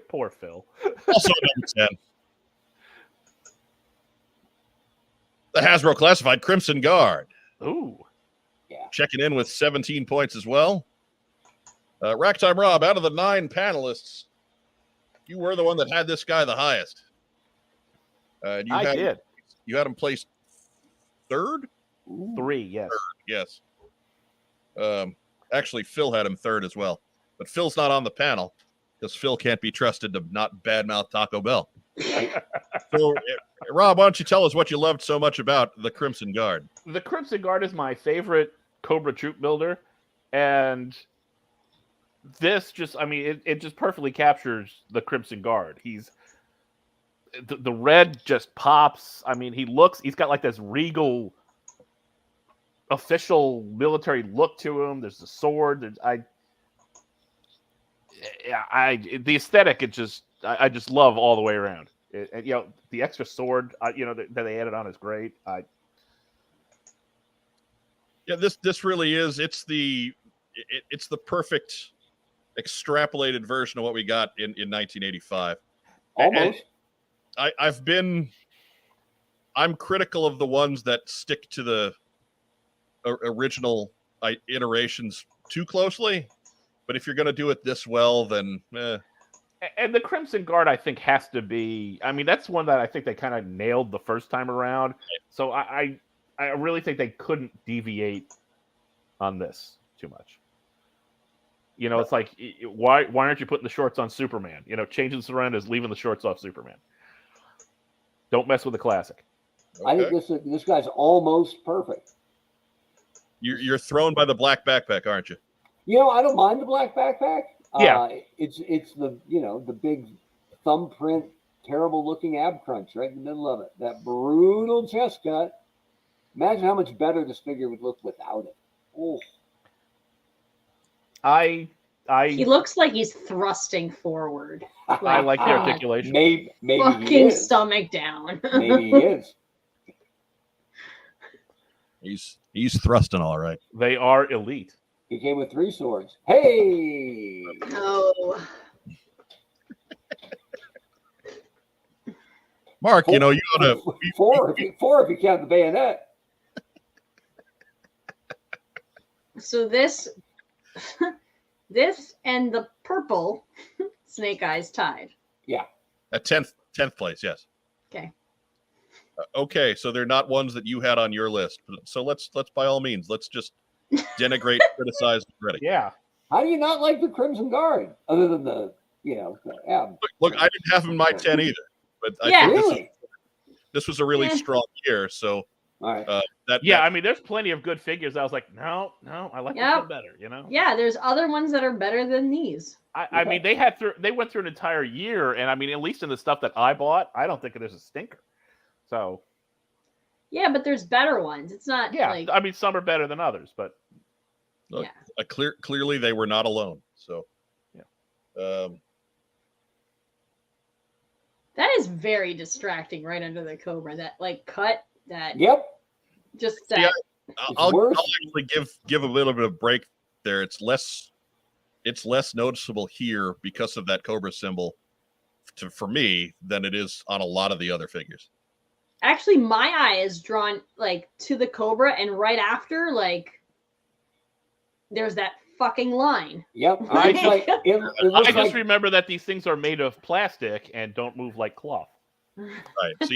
Poor Phil. Also number 10. The Hasbro Classified Crimson Guard. Ooh. Yeah. Checking in with 17 points as well. Racktime Rob, out of the 9 panelists, you were the one that had this guy the highest. I did. You had him placed 3rd? 3, yes. 3rd, yes. Actually, Phil had him 3rd as well. But Phil's not on the panel because Phil can't be trusted to not badmouth Taco Bell. So, Rob, why don't you tell us what you loved so much about the Crimson Guard? The Crimson Guard is my favorite Cobra troop builder, and this just, I mean, it just perfectly captures the Crimson Guard. He's the red just pops. I mean, he's got like this regal official military look to him. There's the sword. The aesthetic, I just love all the way around. The extra sword, that they added on is great. Yeah, this really is. It's the perfect extrapolated version of what we got in 1985. Almost. And I'm critical of the ones that stick to the original iterations too closely. But if you're going to do it this well, then And the Crimson Guard, I think, has to be. I mean, that's one that I think they kind of nailed the first time around. So I really think they couldn't deviate on this too much. It's like, why aren't you putting the shorts on Superman? Changing the surroundings, leaving the shorts off Superman. Don't mess with the classic. Okay. I think this guy's almost perfect. You're thrown by the black backpack, aren't you? I don't mind the black backpack. Yeah, it's the the big thumbprint, terrible looking ab crunch right in the middle of it. That brutal chest cut. Imagine how much better this figure would look without it. Oh. He looks like he's thrusting forward. I like the articulation. Maybe fucking he is. Stomach down. Maybe he is. He's thrusting all right. They are elite. He came with 3 swords. Hey! Oh. Mark, you ought to... 4 if you count the bayonet. So this and the purple Snake Eyes tied. Yeah. At 10th place, yes. Okay. Okay, so they're not ones that you had on your list. So let's by all means, let's just denigrate, criticize already. Yeah. How do you not like the Crimson Guard, other than the ab? Look, I didn't have him in my 10 either, but I think Really? this was a really strong year. So, all right. I mean, there's plenty of good figures. I was like, no, I like this one better. Yeah, there's other ones that are better than these. I mean, they went through an entire year, and I mean, at least in the stuff that I bought, I don't think there's a stinker. So. Yeah, but there's better ones. It's not. Yeah, like... I mean, some are better than others, but. Look, clearly they were not alone. So. Yeah. That is very distracting right under the Cobra. That cut that. Yep. Just that. Yeah, I'll actually give a little bit of break there. It's less noticeable here because of that Cobra symbol for me than it is on a lot of the other figures. Actually, my eye is drawn to the Cobra, and right after, there's that fucking line. Yep. I just remember that these things are made of plastic and don't move like cloth. Right. So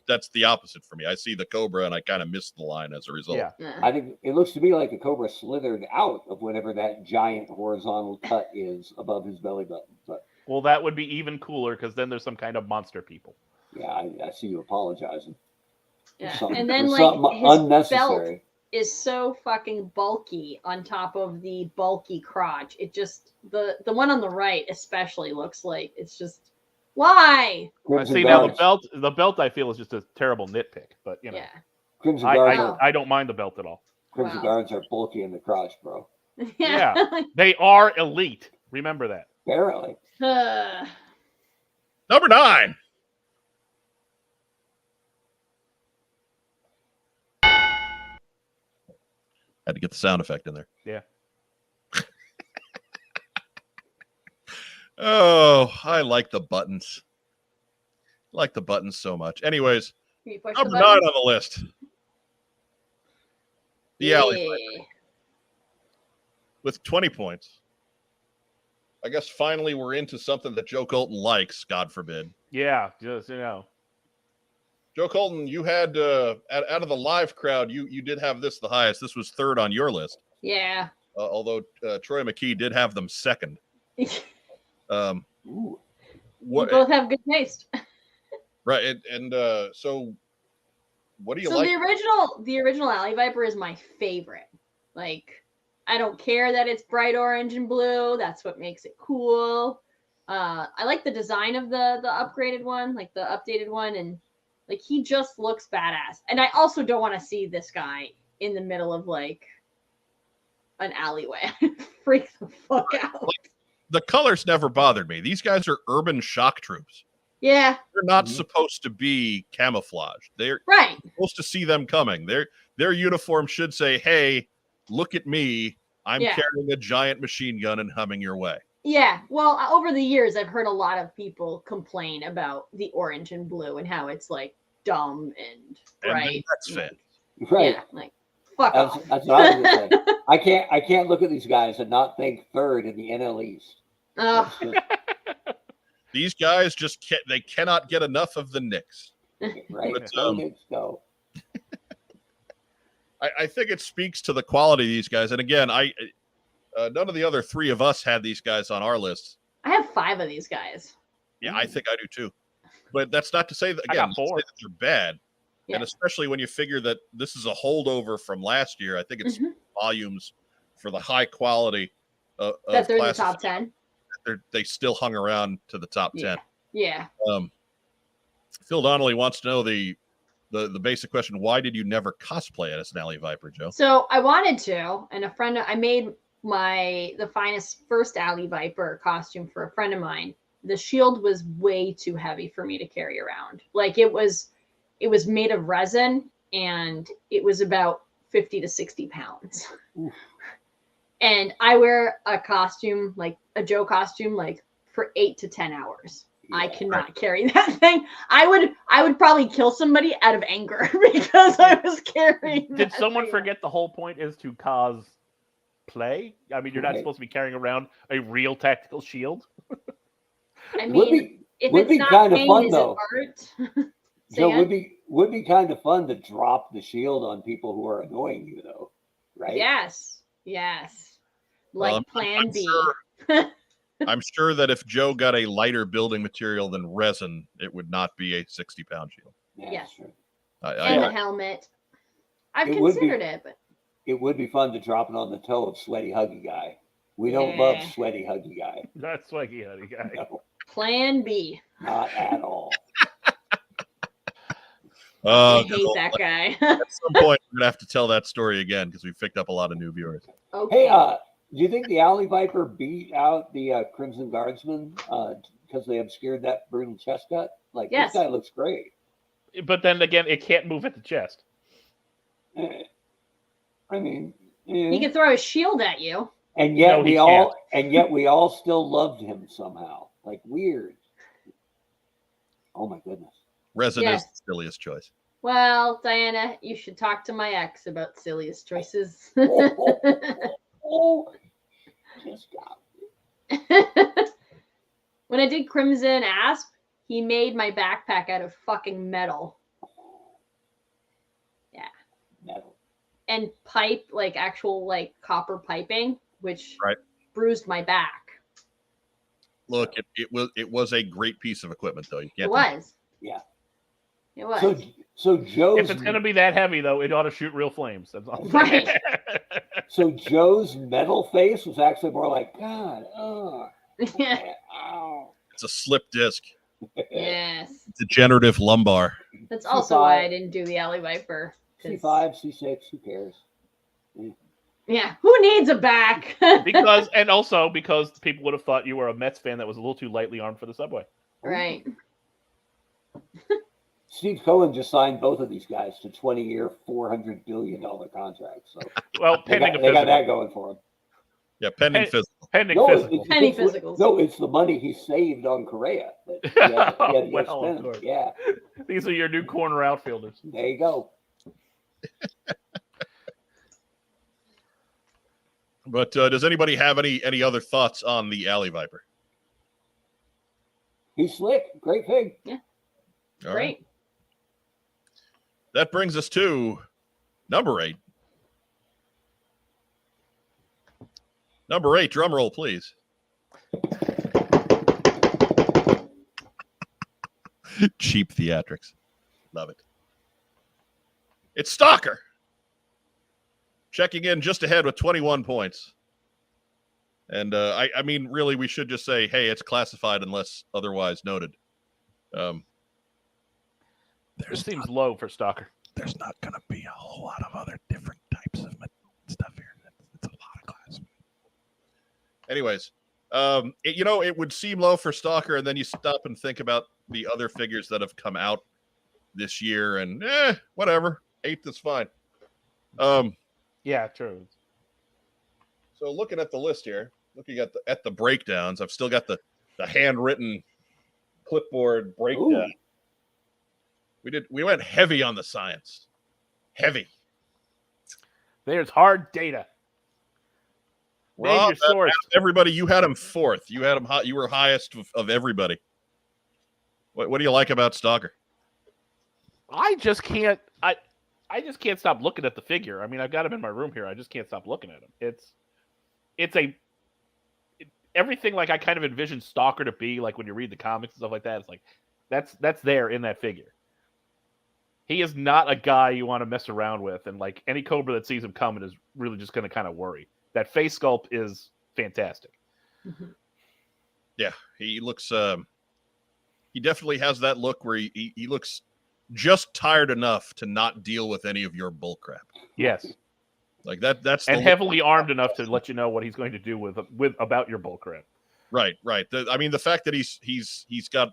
that's the opposite for me. I see the Cobra and I kind of miss the line as a result. Yeah. I think it looks to me like the Cobra slithered out of whatever that giant horizontal cut is above his belly button. But well, that would be even cooler because then there's some kind of monster people. Yeah, I see you apologizing. Yeah, something, and then something his unnecessary. is so fucking bulky on top of the bulky crotch. It just the one on the right especially looks like it's just why? I see now the belt I feel is just a terrible nitpick, but you know. Yeah. Crimson Guards I don't mind the belt at all. Crimson Guards are bulky in the crotch, bro. Yeah. They are elite. Remember that. Apparently. Number 9. Had to get the sound effect in there. Yeah. Oh, I like the buttons. I like the buttons so much. Anyways, number 9 on the list. The Alley Viper. With 20 points. I guess finally we're into something that Joe Colton likes, God forbid. Yeah, just, you know. Joe Colton, you had, out of the live crowd, you did have this the highest. This was 3rd on your list. Yeah. Although Troy McKee did have them 2nd. We both have good taste. Right, and so what do you like? So the original Alley Viper is my favorite. Like, I don't care that it's bright orange and blue. That's what makes it cool. I like the design of the upgraded one, like the updated one, and like he just looks badass. And I also don't want to see this guy in the middle of like an alleyway. Freak the fuck out. Like, the colors never bothered me. These guys are urban shock troops. Yeah. They're not supposed to be camouflaged. They're supposed to see them coming. Their uniform should say, "Hey, look at me. I'm carrying a giant machine gun and humming your way." Yeah. Well, over the years, I've heard a lot of people complain about the orange and blue and how it's like dumb and bright. That's fair. Right. Yeah, like fuck off. That's what I was gonna say. I can't look at these guys and not think 3rd in the NL East. These guys they cannot get enough of the Knicks. Right. But, I think it speaks to the quality of these guys. And again, none of the other 3 of us had these guys on our list. I have 5 of these guys. Yeah, I think I do too. But that's not to say that, again, that they're bad. Yeah. And especially when you figure that this is a holdover from last year. I think it's volumes for the high quality of that they're in the top 10. They still hung around to the top 10. Yeah. Phil Donnelly wants to know the basic question: why did you never cosplay it as an Alley Viper, Joe? So I wanted to, and I made the finest first Alley Viper costume for a friend of mine. The shield was way too heavy for me to carry around. Like it was made of resin, and it was about 50 to 60 pounds. And I wear a costume, like a Joe costume, like for 8 to 10 hours. Yeah, I cannot carry that thing. I would probably kill somebody out of anger because I was carrying. Did someone forget the whole point is to cause play? I mean, you're not supposed to be carrying around a real tactical shield. I mean, would be kind of fun though. So would be kind of fun to drop the shield on people who are annoying you, though, right? Yes. Like Plan B. I'm sure that if Joe got a lighter building material than resin, it would not be a 60-pound shield. Yes. Sure. And the helmet. I've considered it, but it would be fun to drop it on the toe of Sweaty Huggy Guy. We don't love Sweaty Huggy Guy. Not Sweaty Huggy Guy. No. Plan B. Not at all. I hate that guy. At some point, we're gonna have to tell that story again because we've picked up a lot of new viewers. Okay. Hey, do you think the Alley Viper beat out the Crimson Guardsman because they obscured that brutal chest cut? Like, this guy looks great. But then again, it can't move at the chest. I mean, he can throw a shield at you. And yet we all still loved him somehow. Like, weird. Oh my goodness. Resin is the silliest choice. Well, Diana, you should talk to my ex about silliest choices. Just got When I did Crimson Asp, he made my backpack out of fucking metal. Yeah. Metal. And pipe, like actual like copper piping, which bruised my back. Look, it was a great piece of equipment, though. You can't. It was. Yeah. It was. So Joe's If it's going to be that heavy, though, it ought to shoot real flames. That's all. Right. So Joe's metal face was actually more like, God, Yeah. ow. It's a slip disc. Yes. Degenerative lumbar. That's also why I didn't do the Alley Viper. C5, C6, who cares? Yeah, who needs a back? because people would have thought you were a Mets fan that was a little too lightly armed for the subway. Right. Steve Cohen just signed both of these guys to 20-year, $400 billion contracts. So well, they got that going for him. Yeah, pending physical. Pending physical. Penny physicals. No, it's the money he saved on Correa. That he had to Well, of spend. course. Yeah. These are your new corner outfielders. There you go. But does anybody have any other thoughts on the Alley Viper? He's slick. Great pig. Yeah. All Great. right. That brings us to number 8. Number 8, drum roll, please. Cheap theatrics. Love it. It's Stalker. Checking in just ahead with 21 points. And I mean, really, we should just say, hey, it's classified unless otherwise noted. This seems low for Stalker. There's not going to be a whole lot of other different types of stuff here. It's a lot of class. Anyways, it would seem low for Stalker, and then you stop and think about the other figures that have come out this year, and whatever. 8th is fine. Yeah, true. So looking at the list here, looking at the breakdowns, I've still got the handwritten clipboard breakdown. Ooh. We went heavy on the science. Heavy. There's hard data. Name Rob, your source. everybody, you had him 4th. You had him high, you were highest of everybody. What do you like about Stalker? I just can't stop looking at the figure. I mean, I've got him in my room here. I just can't stop looking at him. Everything like I kind of envisioned Stalker to be, like when you read the comics and stuff like that. It's like that's there in that figure. He is not a guy you want to mess around with, and like any Cobra that sees him coming is really just going to kind of worry. That face sculpt is fantastic. Mm-hmm. Yeah, he looks. He definitely has that look where he looks just tired enough to not deal with any of your bullcrap. Yes, like that. That's and heavily armed enough to let you know what he's going to do with about your bullcrap. Right. The fact that he's got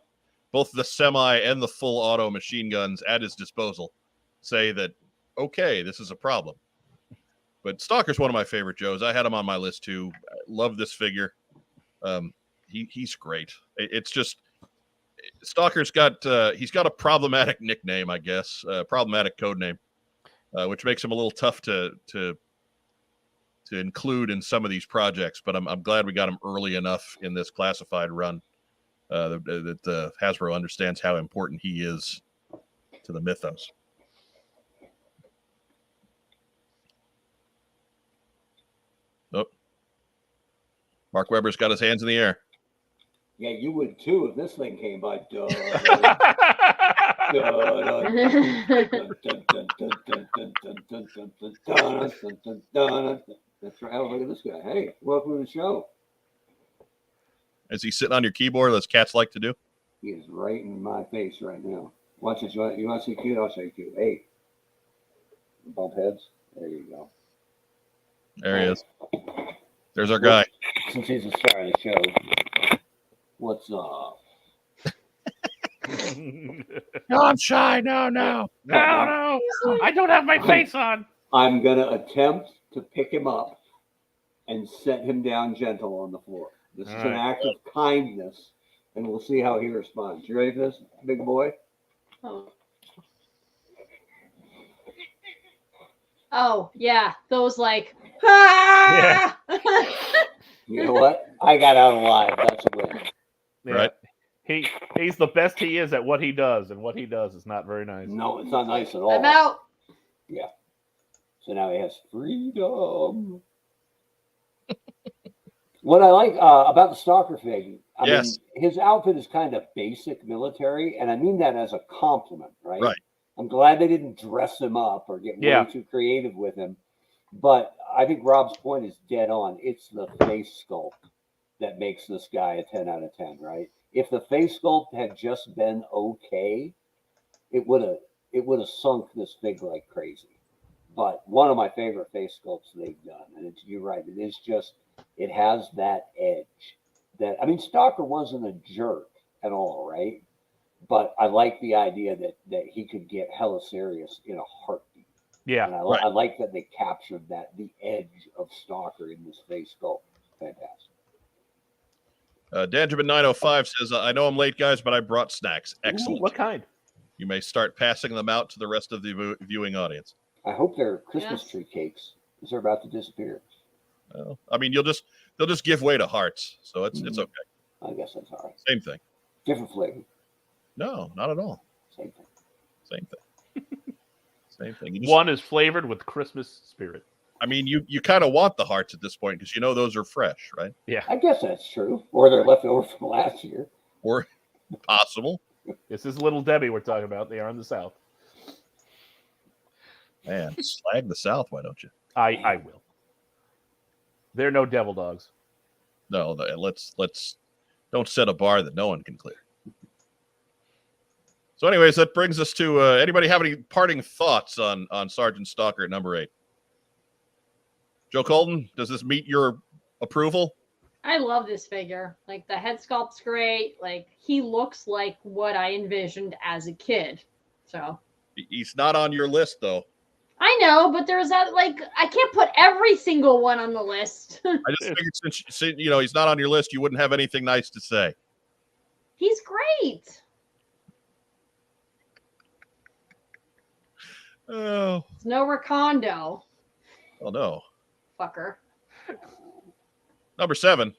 both the semi and the full auto machine guns at his disposal say that, okay, this is a problem. But Stalker's one of my favorite Joes. I had him on my list too. I love this figure. He's great. It's just Stalker's got he's got a problematic nickname, I guess, problematic code name, which makes him a little tough to include in some of these projects. But I'm glad we got him early enough in this classified run that Hasbro understands how important he is to the mythos. Oh, Mark Weber's got his hands in the air. Yeah, you would too if this thing came by. That's right. Oh, look at this guy. Hey, welcome to the show. Is he sitting on your keyboard as cats like to do? He is right in my face right now. Watch this. You want to see cute? I'll show you cute. Hey, bump heads. There you go. There he is. There's our guy. Since he's the star of the show, what's up? No, I'm shy. No. I don't have my face on. I'm going to attempt to pick him up and set him down gentle on the floor. This is an act of kindness, and we'll see how he responds. You ready for this, big boy? Oh yeah, those like. Ah! Yeah. You know what? I got out alive. That's a win. Yeah. Right. He's the best he is at what he does, and what he does is not very nice. No, it's not nice at all. I'm out. Yeah. So now he has freedom. What I like about the Stalker fig, I mean, his outfit is kind of basic military, and I mean that as a compliment, right? Right. I'm glad they didn't dress him up or get way too creative with him. But I think Rob's point is dead on. It's the face sculpt that makes this guy a 10 out of 10, right? If the face sculpt had just been okay, it would have sunk this figure like crazy. But one of my favorite face sculpts they've done, and you're right, it has that edge. That, I mean, Stalker wasn't a jerk at all, right? But I like the idea that he could get hella serious in a heartbeat. Yeah. And I like that they captured the edge of Stalker in this face sculpt. Fantastic. Danjamin 905 says, I know I'm late, guys, but I brought snacks. Excellent. Ooh, what kind? You may start passing them out to the rest of the viewing audience. I hope they're Christmas tree cakes, because they're about to disappear. Well, I mean, they'll just give way to hearts, so it's okay. I guess that's all right. Same thing. Different flavor. No, not at all. Same thing. Same thing. Same thing. One is flavored with Christmas spirit. I mean, you kind of want the hearts at this point because you know those are fresh, right? Yeah. I guess that's true. Or they're left over from last year. Or possible. This is Little Debbie we're talking about. They are in the South. Man, slag the South, why don't you? I will. They're no devil dogs. No, let's don't set a bar that no one can clear. So, anyways, that brings us to anybody have any parting thoughts on Sergeant Stalker at number 8? Joe Colton, does this meet your approval? I love this figure. Like, the head sculpt's great. Like, he looks like what I envisioned as a kid. So He's not on your list, though. I know, but there's that, like, I can't put every single one on the list. I just figured since he's not on your list, you wouldn't have anything nice to say. He's great. Oh. It's no Recondo. Oh, no. Fucker. Number 7.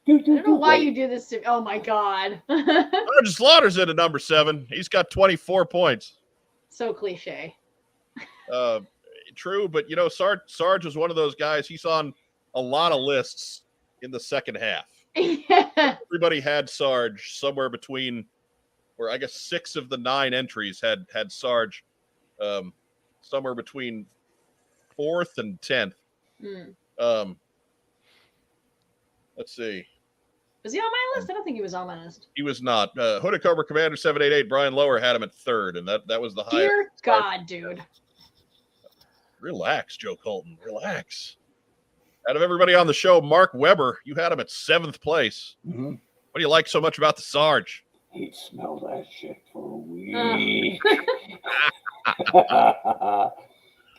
I don't know why you do this to me. Oh, my God. Sarge Slaughter's in at number 7. He's got 24 points. So cliche. True, but Sarge was one of those guys. He's on a lot of lists in the second half. Yeah. Everybody had Sarge somewhere between, or I guess 6 of the 9 entries had Sarge somewhere between 4th and 10th. Let's see. Was he on my list? I don't think he was on my list. He was not. Hooded Cobra Commander 788, Brian Lower had him at 3rd, and that was the highest. Dear God, dude. Relax, Joe Colton. Relax. Out of everybody on the show, Mark Weber, you had him at 7th place. Mm-hmm. What do you like so much about the Sarge? He'd smell that shit for a week.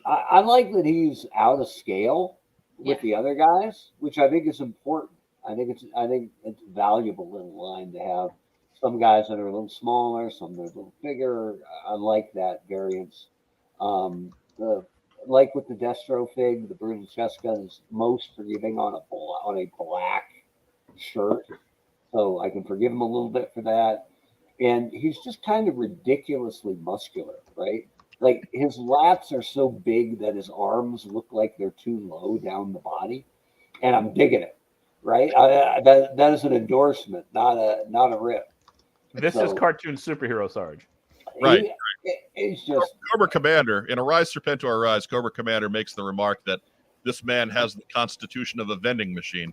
I like that he's out of scale with the other guys, which I think is important. I think it's valuable in line to have some guys that are a little smaller, some that are a little bigger. I like that variance. Like with the Destro fig, the Brutal Chest Gun is most forgiving on a black shirt, so I can forgive him a little bit for that. And he's just kind of ridiculously muscular, right? Like, his lats are so big that his arms look like they're too low down the body, and I'm digging it. Right, that is an endorsement, not a rip. This is cartoon superhero Sarge. Right. It's just Cobra Commander in Arise Serpentor Arise. Cobra Commander makes the remark that this man has the constitution of a vending machine,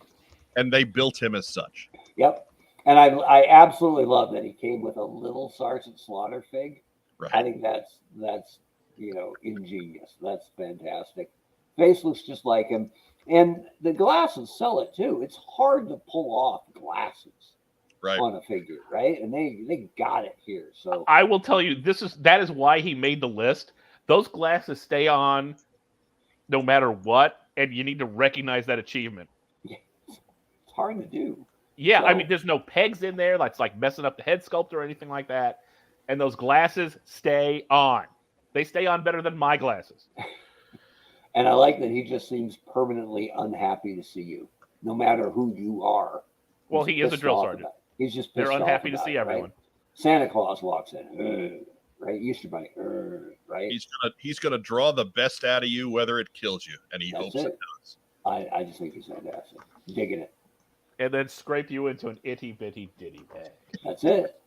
and they built him as such. Yep, and I absolutely love that he came with a little Sergeant Slaughter fig. Right. I think that's ingenious. That's fantastic. Face looks just like him. And the glasses sell it too. It's hard to pull off glasses on a figure, right? And they got it here. So I will tell you, that is why he made the list. Those glasses stay on no matter what, and you need to recognize that achievement. Yeah, it's hard to do. Yeah, so, I mean, there's no pegs in there that's like messing up the head sculpt or anything like that. And those glasses stay on. They stay on better than my glasses. And I like that he just seems permanently unhappy to see you, no matter who you are. Well, he is a drill sergeant. He's just they're unhappy to see everyone. Right? Santa Claus walks in, right? Easter Bunny, right? He's gonna draw the best out of you, whether it kills you, and he hopes it does. I just think he's fantastic. Digging it. and then scrape you into an itty bitty ditty bag. That's it.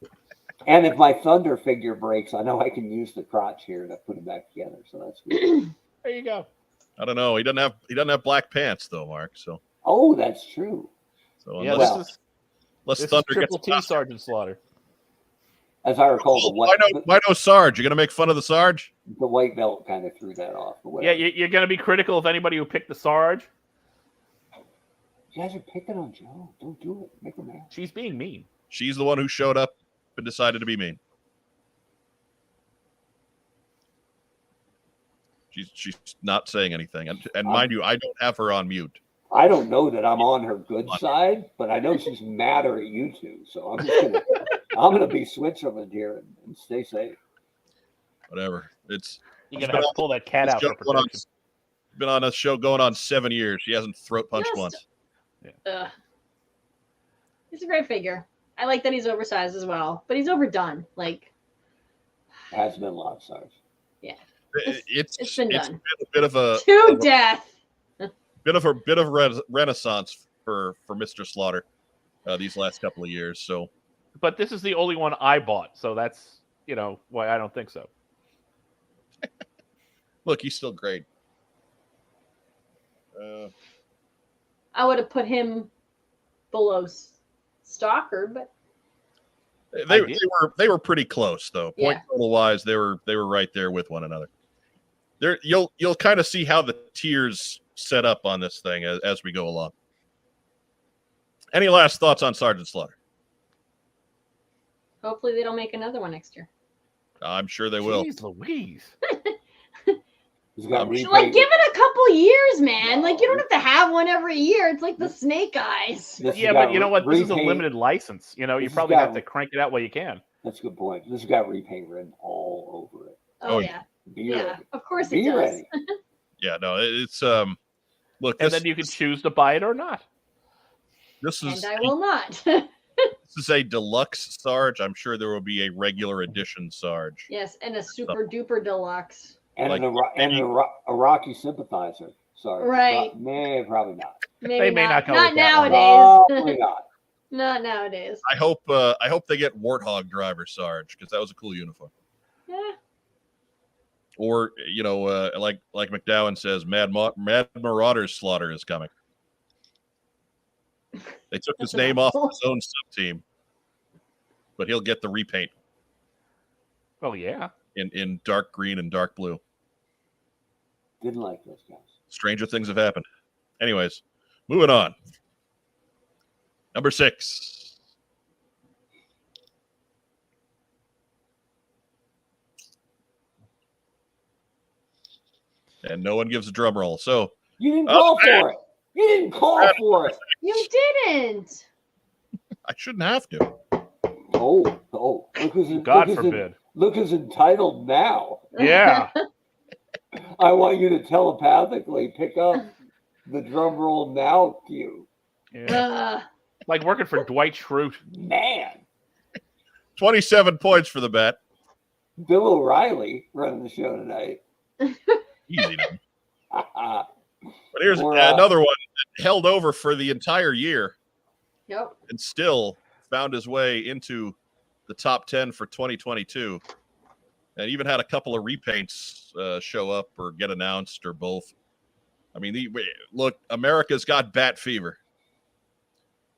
And if my Thunder figure breaks, I know I can use the crotch here to put it back together. So that's good. There you go. I don't know. He doesn't have black pants though, Mark. So Oh, that's true. so Yeah, unless this is Thunder Triple gets T Sergeant Slaughter. As I recall, why no Sarge? You gonna make fun of the Sarge? the white belt kind of threw that off. But Yeah, whatever. you're going to be critical of anybody who picked the Sarge. You guys are picking on Joe. Don't do it. Make her mad. She's being mean. She's the one who showed up and decided to be mean. She's not saying anything, and mind you, I don't have her on mute. I don't know that I'm on her good side, but I know she's madder at you two. So I'm gonna be Switzerland here and stay safe. Whatever. You're going to have to pull that cat out for protection. Been on a show going on 7 years. She hasn't throat punched once. He's a great figure. I like that he's oversized as well, but he's overdone. Like, Has been a lot of Sarge. yeah, It's been been done. a bit of a to death. bit of renaissance for Mr. Slaughter these last couple of years. So But this is the only one I bought, so that's, why I don't think so. look, he's still great. I would have put him below Stalker, but they were pretty close though. Point Yeah. total wise, they were right there with one another. There you'll kind of see how the tiers set up on this thing as we go along. Any last thoughts on Sergeant Slaughter? hopefully they don't make another one next year. I'm sure they will. Jeez Louise. He's got Like, give it a couple years, man. Like, you don't have to have one every year. It's like the Snake Eyes. Yeah, but you know what? This is a repaint. limited license. You This probably has have got- to crank it out while you can. That's a good point. This has got repaint written all over it. Oh, Oh, yeah. Be Yeah, ready. of course it Be does. ready. Yeah, no, it's look, And this, then you can choose to buy it or not. this is And I will not. this is a deluxe Sarge. I'm sure there will be a regular edition Sarge. Yes, and a super duper deluxe. And Like, an Iraqi sympathizer. Sorry. Right. Probably not. Maybe They may not go Not with that one. nowadays. Probably not. Not nowadays. I hope they get Warthog driver Sarge because that was a cool uniform. Yeah. Or like McDowell says, Mad Marauder's Slaughter is coming. They took his That's name enough. off his own sub team, but he'll get the repaint Oh, yeah. in dark green and dark blue. Didn't like those guys. Stranger things have happened. Anyways, moving on. Number 6. And no one gives a drum roll. So You didn't call for it. You didn't call for it. You didn't. I shouldn't have to. Oh. God forbid. Look who's entitled now. Yeah. I want you to telepathically pick up the drum roll now cue. Yeah. Like working for Dwight Schrute. Man. 27 points for the bet. Bill O'Reilly running the show tonight. Easy. Then. Yep. But here's another one that held over for the entire year Yep. and still found his way into the top 10 for 2022. And even had a couple of repaints show up or get announced or both. I mean, look, America's got bat fever.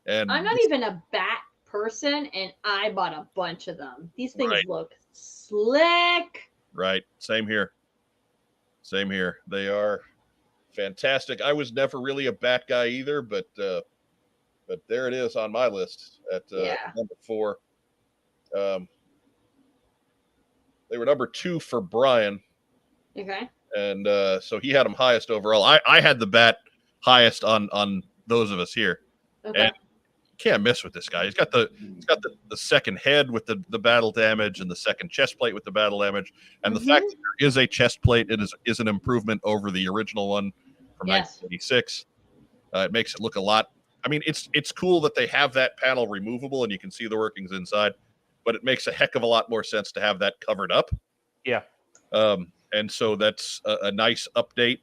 And I'm not even a bat person, and I bought a bunch of them. These things Right. look slick. Right. Same here. They are fantastic. I was never really a bat guy either, but there it is on my list at number 4. They were number 2 for Brian, Okay. and so he had them highest overall. I had the bat highest on those of us here. Okay. And can't miss with this guy. He's got the second head with the battle damage and the second chest plate with the battle damage. And the fact that there is a chest plate, it is an improvement over the original one from 1986. It makes it look a lot. I mean, it's cool that they have that panel removable and you can see the workings inside, but it makes a heck of a lot more sense to have that covered up. Yeah. And so that's a nice update.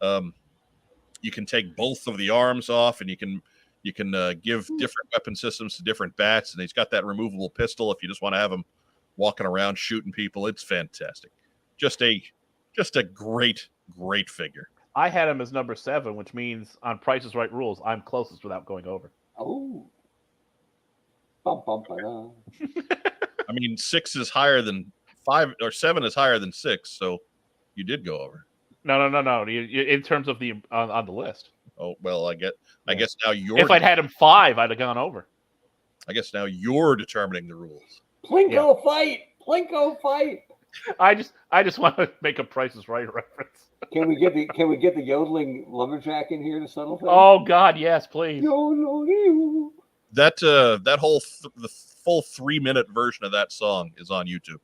You can take both of the arms off and you can You can give different weapon systems to different bats, and he's got that removable pistol if you just want to have him walking around shooting people. It's fantastic. Just a great figure. I had him as number 7, which means on Price is Right rules, I'm closest without going over. Oh. Bum, bum, ba-da. I mean, 6 is higher than 5, or 7 is higher than 6, so you did go over. No. In terms of the on the list. Oh well, I guess now If I'd had him 5, I'd have gone over. I guess now you're determining the rules. Plinko fight! Plinko fight! I just want to make a Price is Right reference. Can we get the yodeling lumberjack in here to settle things? Oh God, yes, please. Yo-lo-dee-oo. That whole the full 3-minute version of that song is on YouTube.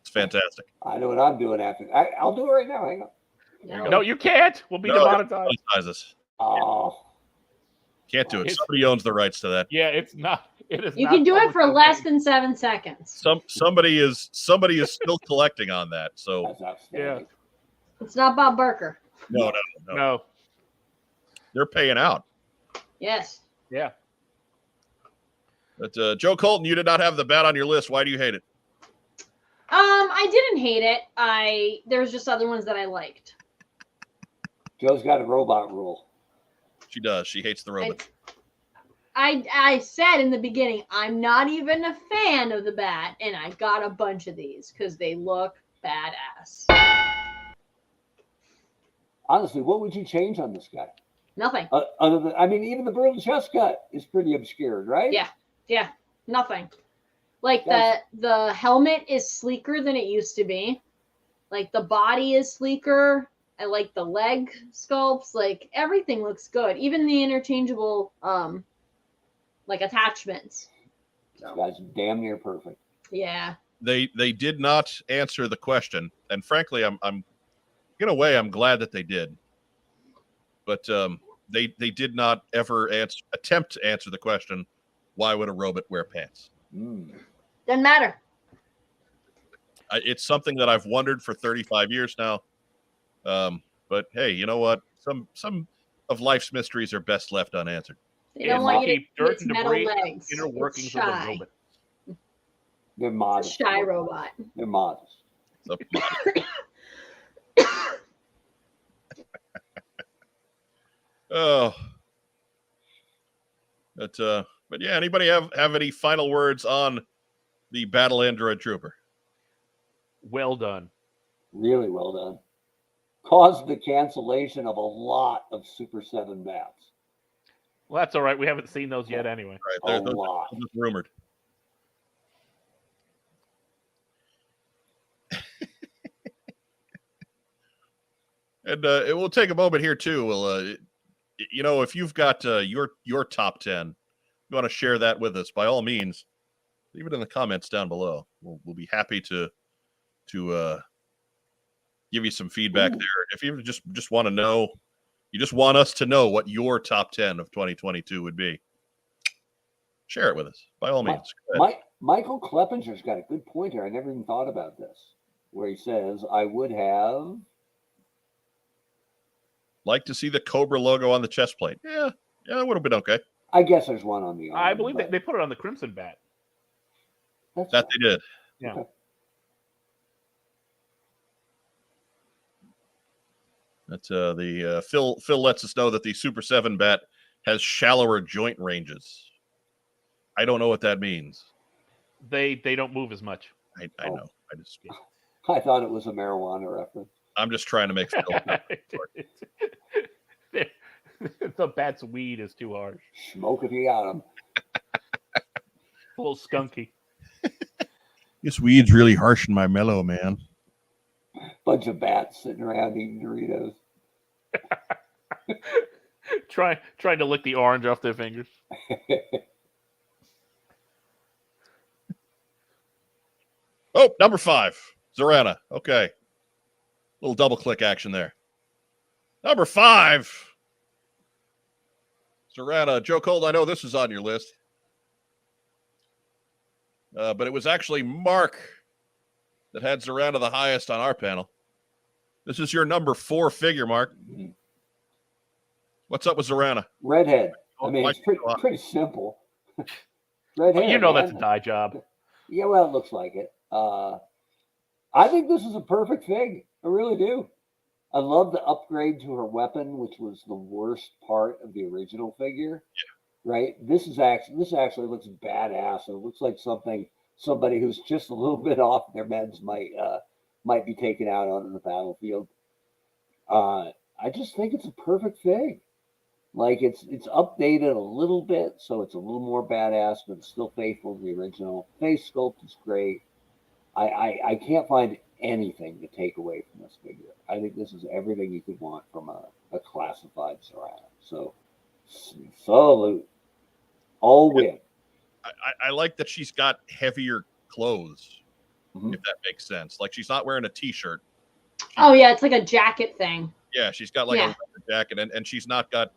It's fantastic. I know what I'm doing after. I'll do it right now. Hang on. No, you can't. We'll be demonetized. Demonetizes. Oh, Can't do it. Somebody owns the rights to that. Yeah, it's not. It is. You not can do it for public less domain. than 7 seconds. Somebody is still collecting on that. So that's outstanding. It's not Bob Barker. no. No. They're paying out. Yes. Yeah. But Joe Colton, you did not have the bat on your list. Why do you hate it? I didn't hate it. There was just other ones that I liked. Joe's got a robot rule. She does. She hates the robot. I said in the beginning, I'm not even a fan of the bat, and I got a bunch of these because they look badass. Honestly, what would you change on this guy? Nothing. Other than, I mean, even the brutal chest cut is pretty obscured, right? Yeah, nothing. Like Yes. the helmet is sleeker than it used to be. Like the body is sleeker. I like the leg sculpts. Like everything looks good. Even the interchangeable like attachments. This guy's damn near perfect. Yeah. They did not answer the question, and frankly, I'm in a way I'm glad that they did. But they did not ever attempt to answer the question, why would a robot wear pants? Doesn't matter. It's something that I've wondered for 35 years now. But hey, you know what? Some of life's mysteries are best left unanswered. They don't want you to keep dirt its and metal debris, legs. inner It's workings of the shy. robot. They're It's a modest. shy robot. They're modest. So, oh, but yeah. Anybody have any final words on the Battle Android Trooper? Well done. Really well done. Caused the cancellation of a lot of Super 7 bats. Well, that's all right. We haven't seen those yet anyway. Right, A lot. those are rumored. And it will take a moment here too. We'll, if you've got your top 10, you want to share that with us, by all means, leave it in the comments down below. We'll be happy to give you some feedback there. If you just want to know, you just want us to know what your top 10 of 2022 would be, share it with us, by all means. Michael Kleppinger's got a good point here. I never even thought about this, where he says, I would have like to see the Cobra logo on the chest plate. Yeah, it would have been okay. I guess there's one on the arm. I believe they put it on the Crimson Bat. That they did. Yeah. Okay. That's the Phil lets us know that the Super 7 bat has shallower joint ranges. I don't know what that means. They don't move as much. I know. I thought it was a marijuana reference. I'm just trying to make Phil. The bat's weed is too harsh. Smoke if you got him. A little skunky. This weed's really harsh in my mellow, man. Bunch of bats sitting around eating Doritos. Trying to lick the orange off their fingers. Oh, number 5, Zorana. Okay. Little double click action there. Number 5, Zorana. Joe Cold, I know this is on your list. But it was actually Mark that had Zorana the highest on our panel. This is your number 4 figure, Mark. What's up with Zorana? Redhead. Oh, I mean, why it's so hot? pretty simple. Red hair, You know man. that's a dye job. Yeah, well, it looks like it. I think this is a perfect fig. I really do. I love the upgrade to her weapon, which was the worst part of the original figure. Yeah. Right. This actually looks badass. It looks like somebody who's just a little bit off their meds might be taken out on the battlefield. I just think it's a perfect fig. Like it's updated a little bit, so it's a little more badass, but it's still faithful to the original. Face sculpt is great. I can't find anything to take away from this figure. I think this is everything you could want from a classified Zorana. So salute. All win. I like that she's got heavier clothes, if that makes sense. Like she's not wearing a t-shirt. Oh yeah, it's like a jacket thing. Yeah, she's got like a leather jacket, and she's not got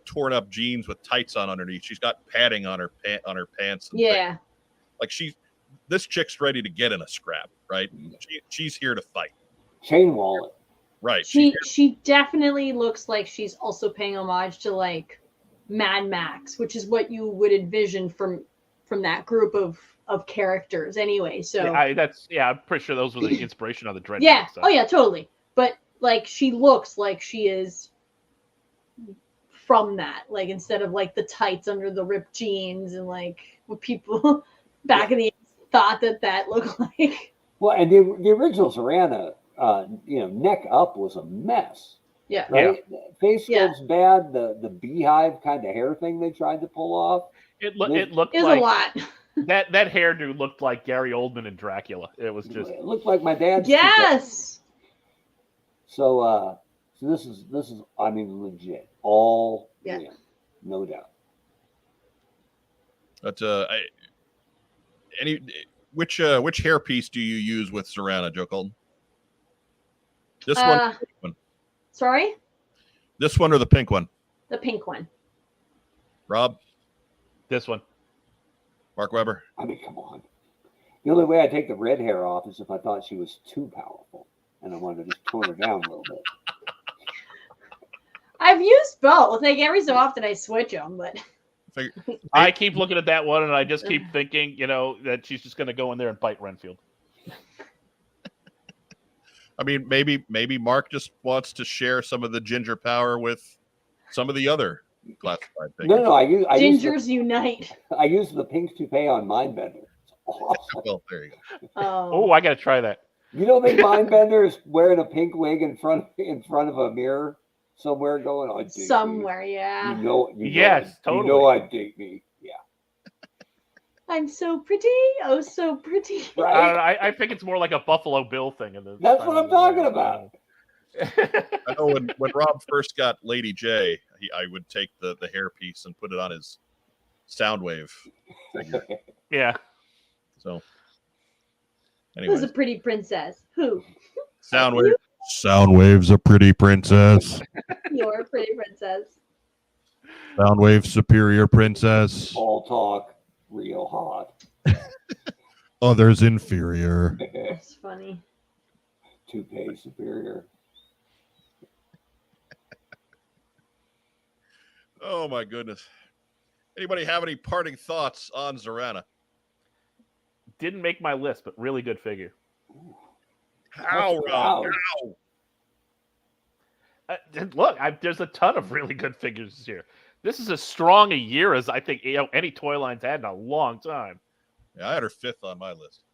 torn up jeans with tights on underneath. She's got padding on her pants. And things. Like this chick's ready to get in a scrap, right? She's here to fight. Chain wallet. Right. She definitely looks like she's also paying homage to like Mad Max, which is what you would envision from that group of characters anyway. So I'm pretty sure those were the inspiration of the Dread. Yeah. Oh yeah, totally. But like she looks like she is from that, like instead of like the tights under the ripped jeans and like what people back in the 80s thought that looked like. Well, and the original Zorana, neck up was a mess. Yeah. Right. Yeah. Face sculpt's bad. The beehive kind of hair thing they tried to pull off. It looked like a lot. that hairdo looked like Gary Oldman in Dracula. It was just. It looked like my dad's. Yes. So this is I mean legit all in, no doubt. But which hairpiece do you use with Zorana, Joe Colton? This one. Sorry? This one or the pink one? The pink one. Rob? This one. Mark Weber? I mean, come on. The only way I take the red hair off is if I thought she was too powerful and I wanted to just tone her down a little bit. I've used both. Like every so often I switch them, but I keep looking at that one and I just keep thinking, that she's just going to go in there and bite Renfield. I mean, maybe Mark just wants to share some of the ginger power with some of the other classified things. No, I Gingers unite. I use the pink toupee on Mindbender. It's awesome. Well, there you go. Oh, I got to try that. You don't think Mindbender is wearing a pink wig in front of a mirror somewhere going on? Somewhere, yeah. Yes, totally. You know I date me. Yeah. I'm so pretty. Oh, so pretty. Right? I think it's more like a Buffalo Bill thing. That's what I'm talking about. I know when Rob first got Lady J, I would take the hairpiece and put it on his Soundwave figure. Yeah. So, anyway. Who's a pretty princess? Who? Soundwave. Soundwave's a pretty princess. You're a pretty princess. Soundwave superior princess. All talk, real hot. Others inferior. That's funny. Toupee superior. Oh my goodness. Anybody have any parting thoughts on Zorana? Didn't make my list, but really good figure. How, Rob? How? Look, there's a ton of really good figures this year. This is as strong a year as I think any toy line's had in a long time. Yeah, I had her 5th on my list.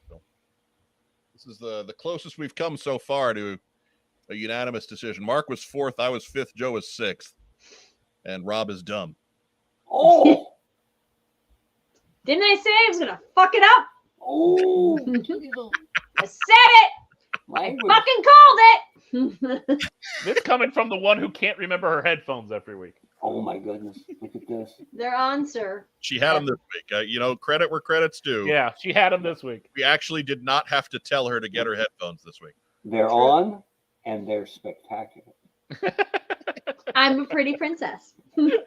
So this is the closest we've come so far to a unanimous decision. Mark was 4th, I was 5th, Joe was 6th, and Rob is dumb. Oh! Didn't I say I was gonna fuck it up? Oh! I said it. I fucking called it. This coming from the one who can't remember her headphones every week. Oh my goodness! Look at this. They're on, sir. She had them this week. Credit where credit's due. Yeah, she had them this week. We actually did not have to tell her to get her headphones this week. They're on, and they're spectacular. I'm a pretty princess. Okay.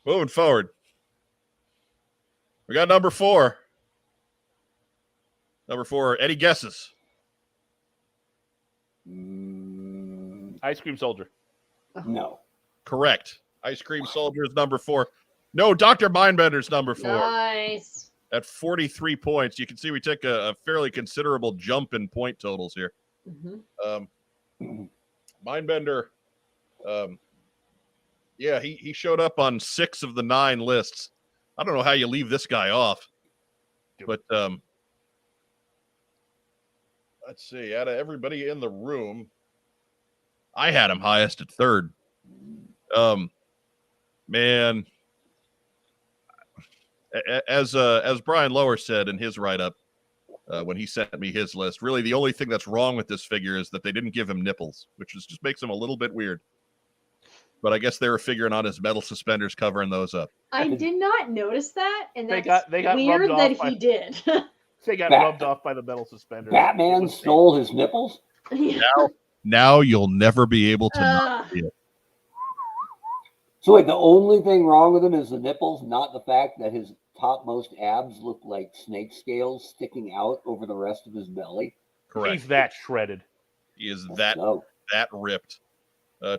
Moving forward. We got number 4. Number 4. Any guesses? Ice Cream Soldier. No. Correct. Ice Cream Soldier is number 4. No, Dr. Mindbender's number 4. Nice. At 43 points. You can see we took a fairly considerable jump in point totals here. Mindbender, yeah, he showed up on 6 of the 9 lists. I don't know how you leave this guy off. But let's see. Out of everybody in the room, I had him highest at 3rd. Man, as Brian Lower said in his write-up when he sent me his list, really the only thing that's wrong with this figure is that they didn't give him nipples, which just makes him a little bit weird. But I guess they were figuring on his metal suspenders covering those up. I did not notice that, and They that's got weird rubbed that off by- he did. They got rubbed off by the metal suspenders. Batman stole his nipples? Yeah. Now you'll never be able to not see it. So wait, the only thing wrong with him is the nipples, not the fact that his topmost abs look like snake scales sticking out over the rest of his belly. Correct. He's that shredded. He is that No. ripped.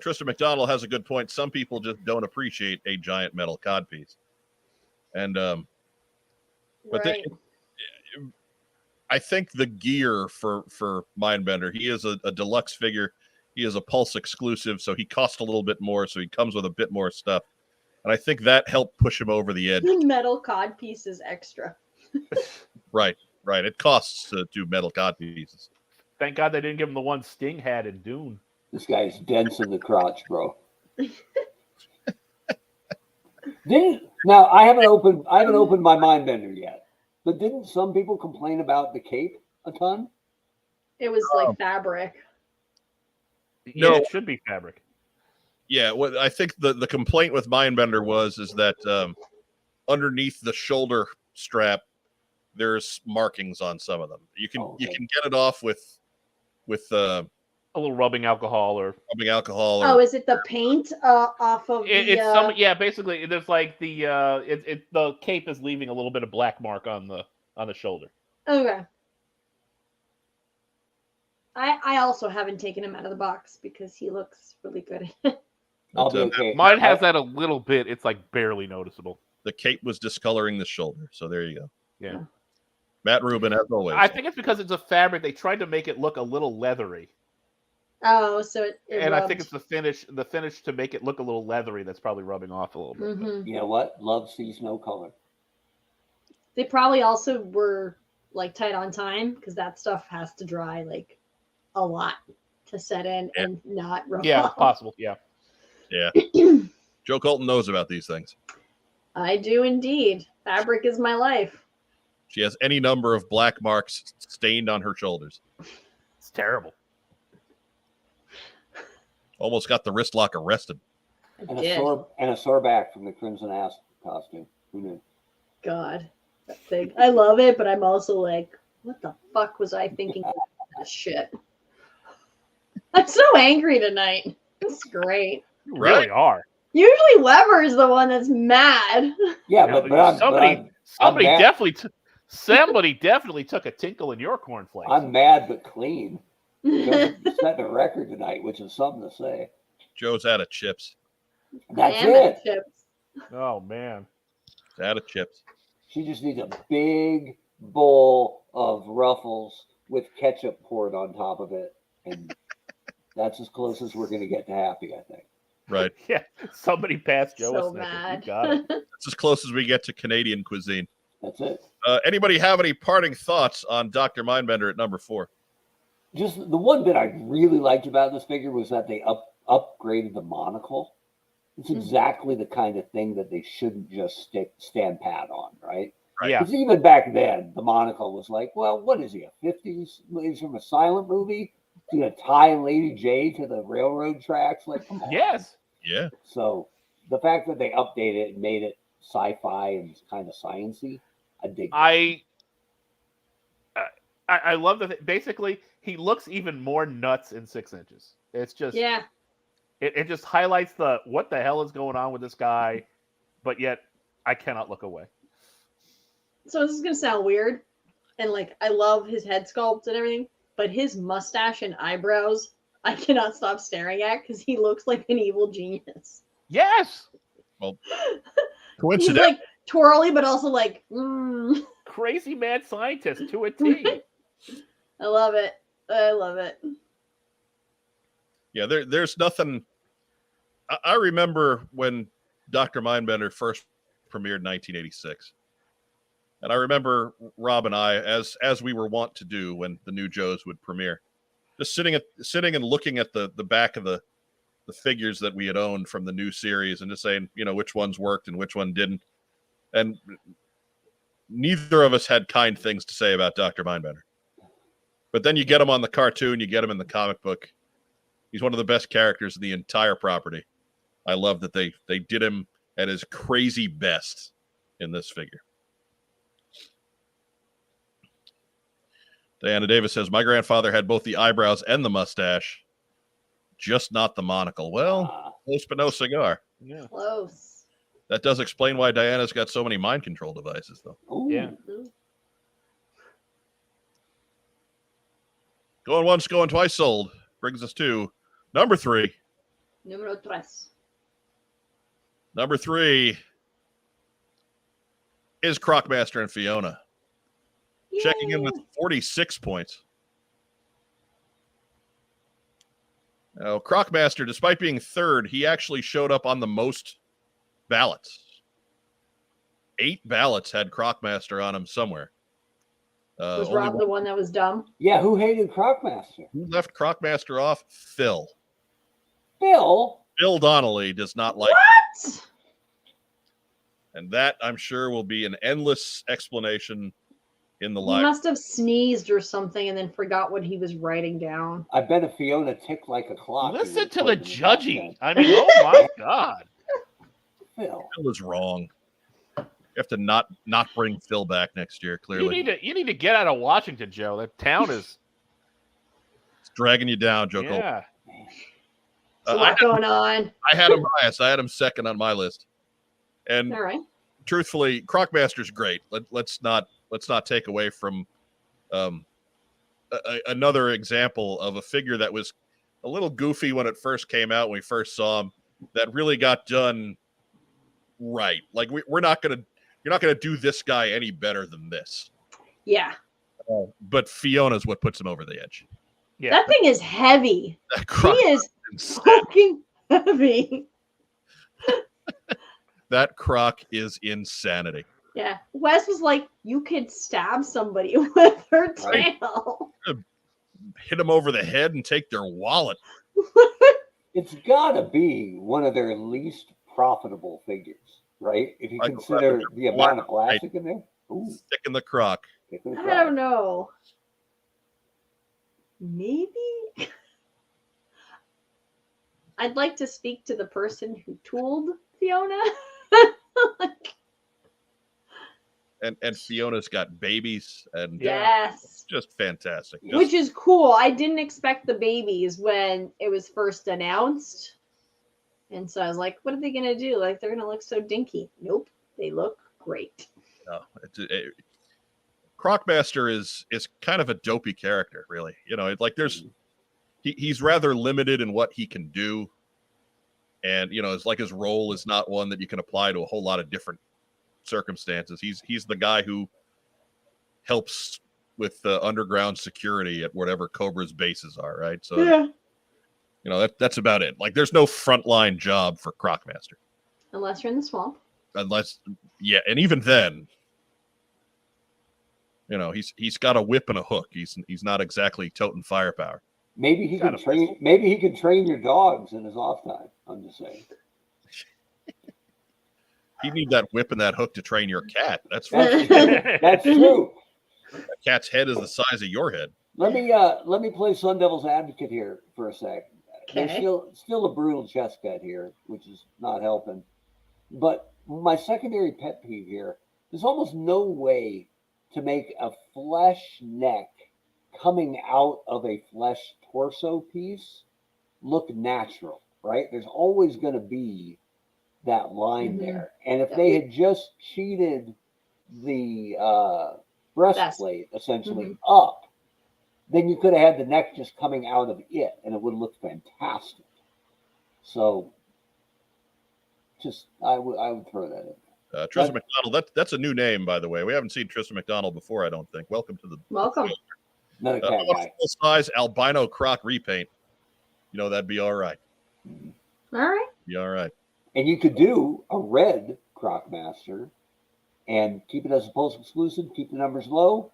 Tristan McDonald has a good point. Some people just don't appreciate a giant metal codpiece. And but Right. I think the gear for Mindbender, he is a deluxe figure. He is a Pulse exclusive, so he costs a little bit more, so he comes with a bit more stuff. And I think that helped push him over the edge. The metal cod piece is extra. Right. It costs to do metal cod pieces. Thank God they didn't give him the one Sting had in Dune. This guy's dense in the crotch, bro. Now I haven't opened my Mindbender yet, but didn't some people complain about the cape a ton? It was like fabric. Yeah, No. it should be fabric. Yeah, what I think the complaint with Mindbender is that underneath the shoulder strap, there's markings on some of them. You can get it off with A little rubbing alcohol or rubbing alcohol. Oh, is it the paint off of the? yeah. Basically, there's like the cape is leaving a little bit of black mark on the shoulder. Okay. I also haven't taken him out of the box because he looks really good. I'll be okay. Mine has that a little bit. It's like barely noticeable. The cape was discoloring the shoulder, so there you go. Yeah. Matt Rubin, as always. I think it's because it's a fabric. They tried to make it look a little leathery. Oh, so it And rubbed. I think it's the finish to make it look a little leathery that's probably rubbing off a little bit. Mhm. You know what? Love sees no color. They probably also were like tight on time because that stuff has to dry like a lot to set in and not rub Yeah, off. possible. Yeah. Yeah. Joe Colton knows about these things. I do indeed. Fabric is my life. She has any number of black marks stained on her shoulders. It's terrible. Almost got the wrist lock arrested. I And did. a sore back from the Crimson Ass costume. Who knew? God, that thing. I love it, but I'm also like, what the fuck was I thinking of that shit? I'm so angry tonight. It's great. You really are. Usually Weber is the one that's mad. Yeah, You know, but I'm somebody mad. definitely took a tinkle in your cornflakes. I'm mad but clean. Set the record tonight, which is something to say. Joe's out of chips. That's Damn it. Chips. Oh man. He's out of chips. She just needs a big bowl of Ruffles with ketchup poured on top of it, and that's as close as we're going to get to happy, I think. Right. Yeah. Somebody passed Joe a So Snickers. mad. You got it. That's as close as we get to Canadian cuisine. That's it. Anybody have any parting thoughts on Dr. Mindbender at number 4? Just the one bit I really liked about this figure was that they upgraded the monocle. It's exactly the kind of thing that they shouldn't just stand pat on, right? Right. Yeah. Because even back then, the monocle was like, well, what is he, a 50s? He's from a silent movie? Is he going to tie Lady J to the railroad tracks? Like, come on. Yes. Yeah. So the fact that they updated it and made it sci-fi and kind of sciencey, I dig it. I love that. Basically, he looks even more nuts in 6 inches. It's just Yeah. It just highlights what the hell is going on with this guy, but yet I cannot look away. So this is gonna sound weird, and like I love his head sculpt and everything, but his mustache and eyebrows, I cannot stop staring at because he looks like an evil genius. Yes. Well, He's coincidentally, like twirly, but also like, Crazy mad scientist to a T. I love it. I love it. yeah, there's nothing. I remember when Dr. Mindbender first premiered in 1986. And I remember Rob and I, as we were wont to do when the new Joes would premiere, just sitting and looking at the back of the figures that we had owned from the new series and just saying, you know, which ones worked and which one didn't. And neither of us had kind things to say about Dr. Mindbender. But then you get him on the cartoon, you get him in the comic book. He's one of the best characters in the entire property. I love that they did him at his crazy best in this figure. Diana Davis says, my grandfather had both the eyebrows and the mustache, just not the monocle. Well, close but no cigar. Yeah. Close. That does explain why Diana's got so many mind control devices, though. Ooh. Yeah. Going once, going twice sold brings us to number 3. Numero tres. Number 3 is Crocmaster and Fiona. Checking in with 46 points. Now, Crocmaster, despite being third, he actually showed up on the most ballots. 8 ballots had Crocmaster on him somewhere. Was only Rob the one that was dumb? Yeah, who hated Crocmaster? Who left Crocmaster off? Phil. Phil? Phil Donnelly does not like What? And that, I'm sure, will be an endless explanation in the He live. must have sneezed or something and then forgot what he was writing down. I bet if Fiona ticked like a clock. Listen to the judging. I mean, oh my God. Phil. Phil is wrong. You have to not bring Phil back next year, clearly. You need to get out of Washington, Joe. That town is It's dragging you down, Joe Cole. yeah. There's a lot going on. I had him biased. I had him second on my list. And All right. truthfully, Crocmaster's great. Let's not take away from another example of a figure that was a little goofy when it first came out, when we first saw him, that really got done right. Like you're not gonna do this guy any better than this. Yeah. But Fiona's what puts him over the edge. Yeah. That thing is heavy. That He Croc is insane. fucking heavy. That Croc is insanity. Yeah. Wes was like, you could stab somebody with her Right. tail. Hit him over the head and take their wallet. It's got to be one of their least profitable figures, right? If you Michael consider Clapper. the amount of plastic in there. Ooh, Stick in the Croc. kick in the I crowd. don't know. Maybe. I'd like to speak to the person who tooled Fiona. And Fiona's got babies and Yes. just fantastic. Just- Which is cool. I didn't expect the babies when it was first announced. And so I was like, what are they going to do? Like, they're going to look so dinky. Nope. They look great. no, Crocmaster is kind of a dopey character, really. You know, like he's rather limited in what he can do. And, you know, it's like his role is not one that you can apply to a whole lot of different circumstances. He's the guy who helps with the underground security at whatever Cobra's bases are, right? So, Yeah. you know, that's about it. Like, there's no frontline job for Crocmaster. Unless you're in the swamp. Unless, yeah, and even then, you know, he's got a whip and a hook. He's not exactly toting firepower. Maybe he Got could a train. pistol. Maybe he could train your dogs in his off time. I'm just saying. You need that whip and that hook to train your cat. That's That's, fine. that's true. That cat's head is the size of your head. Let me play Sun Devil's advocate here for a sec. There's Okay. still a brutal chest cut here, which is not helping. But my secondary pet peeve here, there's almost no way to make a flesh neck coming out of a flesh torso piece look natural, right? There's always going to be that line Mhm. there. And if they had just cheated the breastplate essentially up, then you could have had the neck just coming out of it, and it would look fantastic. So, just I would throw that in. Tristan McDonald, that's a new name, by the way. We haven't seen Tristan McDonald before, I don't think. Welcome to the Another cat guy. Full size albino croc repaint. You know, that'd be all right. All right. Be all right. And you could do a red Crocmaster and keep it as a Pulse exclusive, keep the numbers low.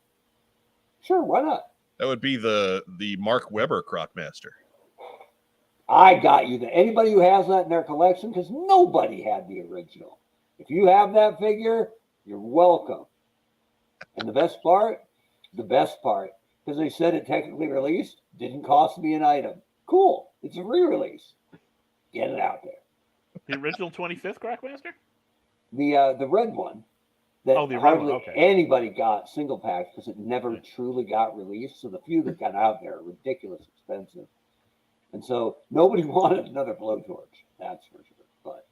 Sure, why not? That would be the Mark Webber Crocmaster. I got you. Anybody who has that in their collection, because nobody had the original. If you have that figure, you're welcome. And the best part, because they said it technically released, didn't cost me an item. Cool. It's a re-release. Get it out there. The original 25th Crocmaster? The red one that the red hardly one, okay. anybody got single packs because it never truly got released. So the few that got out there are ridiculous expensive. And so nobody wanted another blowtorch. That's for sure. But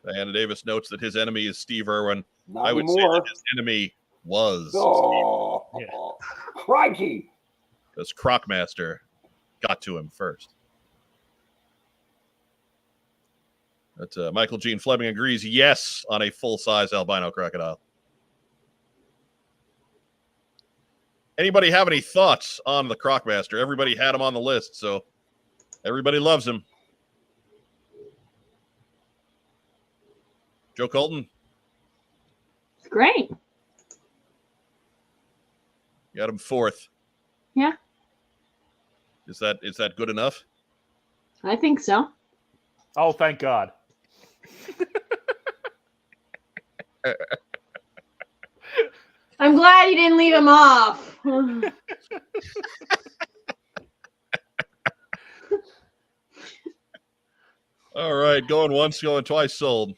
Diana Davis notes that his enemy is Steve Irwin. not I would say anymore. that his enemy was Oh, crikey. because Crocmaster got to him first. But Michael Gene Fleming agrees yes on a full-size albino crocodile. Anybody have any thoughts on the Crocmaster? Everybody had him on the list, so everybody loves him. Joe Colton? It's great. You got him fourth. Yeah. Is that good enough? I think so. Oh, thank God. I'm glad you didn't leave him off. All right, going once, going twice, sold.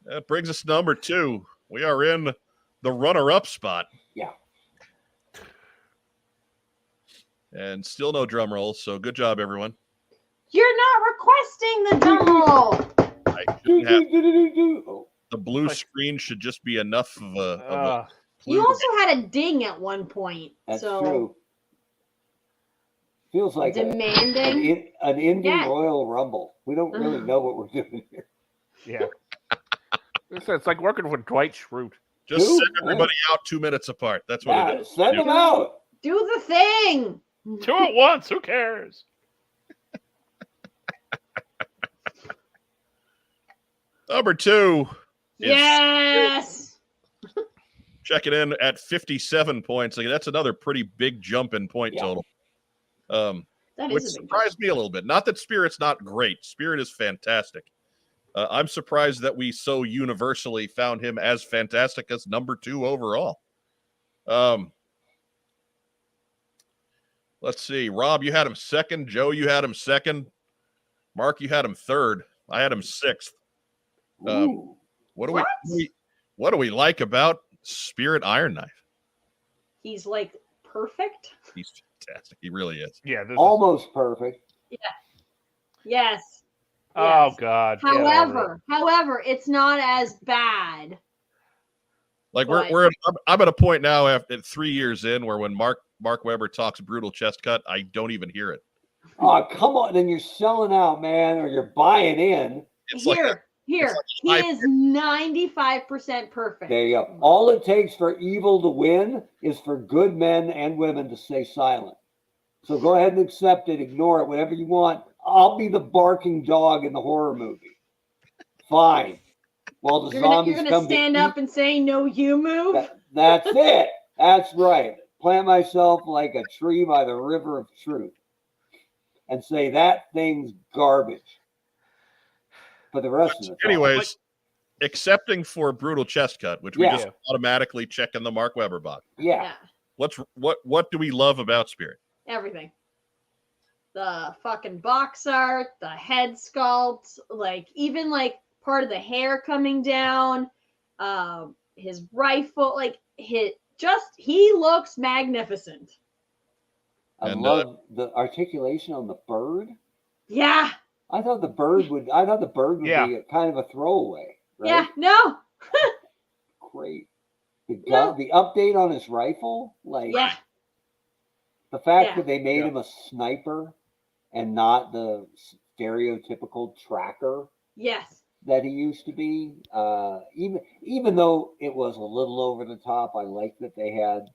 That brings us to number 2. We are in the runner-up spot. Yeah. And still no drum rolls, so good job, everyone. You're not requesting the drum roll. I shouldn't have, the blue screen should just be enough of a You also had a ding at one point. That's so true. Feels like demanding an Indian Royal Rumble. We don't really know what we're doing here. Yeah. It's like working with Dwight Schrute. Just send everybody out 2 minutes apart. That's what it is. Send them out. Do the thing. 2 at once. Who cares? Number 2. Yes. Checking in at 57 points. Like, that's another pretty big jump in point total. Which surprised me a little bit. Not that Spirit's not great. Spirit is fantastic. I'm surprised that we so universally found him as fantastic as number 2 overall. Let's see. Rob, you had him second. Joe, you had him second. Mark, you had him third. I had him sixth. What do we like about Spirit Iron Knife? He's like perfect. He's fantastic. He really is. Yeah. Almost perfect. Yeah. Yes. Oh God. However, it's not as bad. Like I'm at a point now after 3 years in where when Mark Webber talks brutal chest cut, I don't even hear it. Oh, come on. Then you're selling out, man, or you're buying in. He is 95% perfect. There you go. All it takes for evil to win is for good men and women to stay silent. So go ahead and accept it, ignore it, whatever you want. I'll be the barking dog in the horror movie. Fine. While the zombies you're come gonna stand up and say, "No, you move." That's it. That's right. Plant myself like a tree by the river of truth, and say that thing's garbage. For the rest of the time. Anyways, excepting for brutal chest cut, which we just automatically check in the Mark Webber box. Yeah. What do we love about Spirit? Everything. The fucking box art, the head sculpt, like even like part of the hair coming down, his rifle, like he looks magnificent. I love the articulation on the bird. Yeah. I thought the bird would be a kind of a throwaway. Right? Yeah, no. Great. The update on his rifle, like the fact that they made him a sniper and not the stereotypical tracker. Yes. That he used to be. Even though it was a little over the top, I like that they had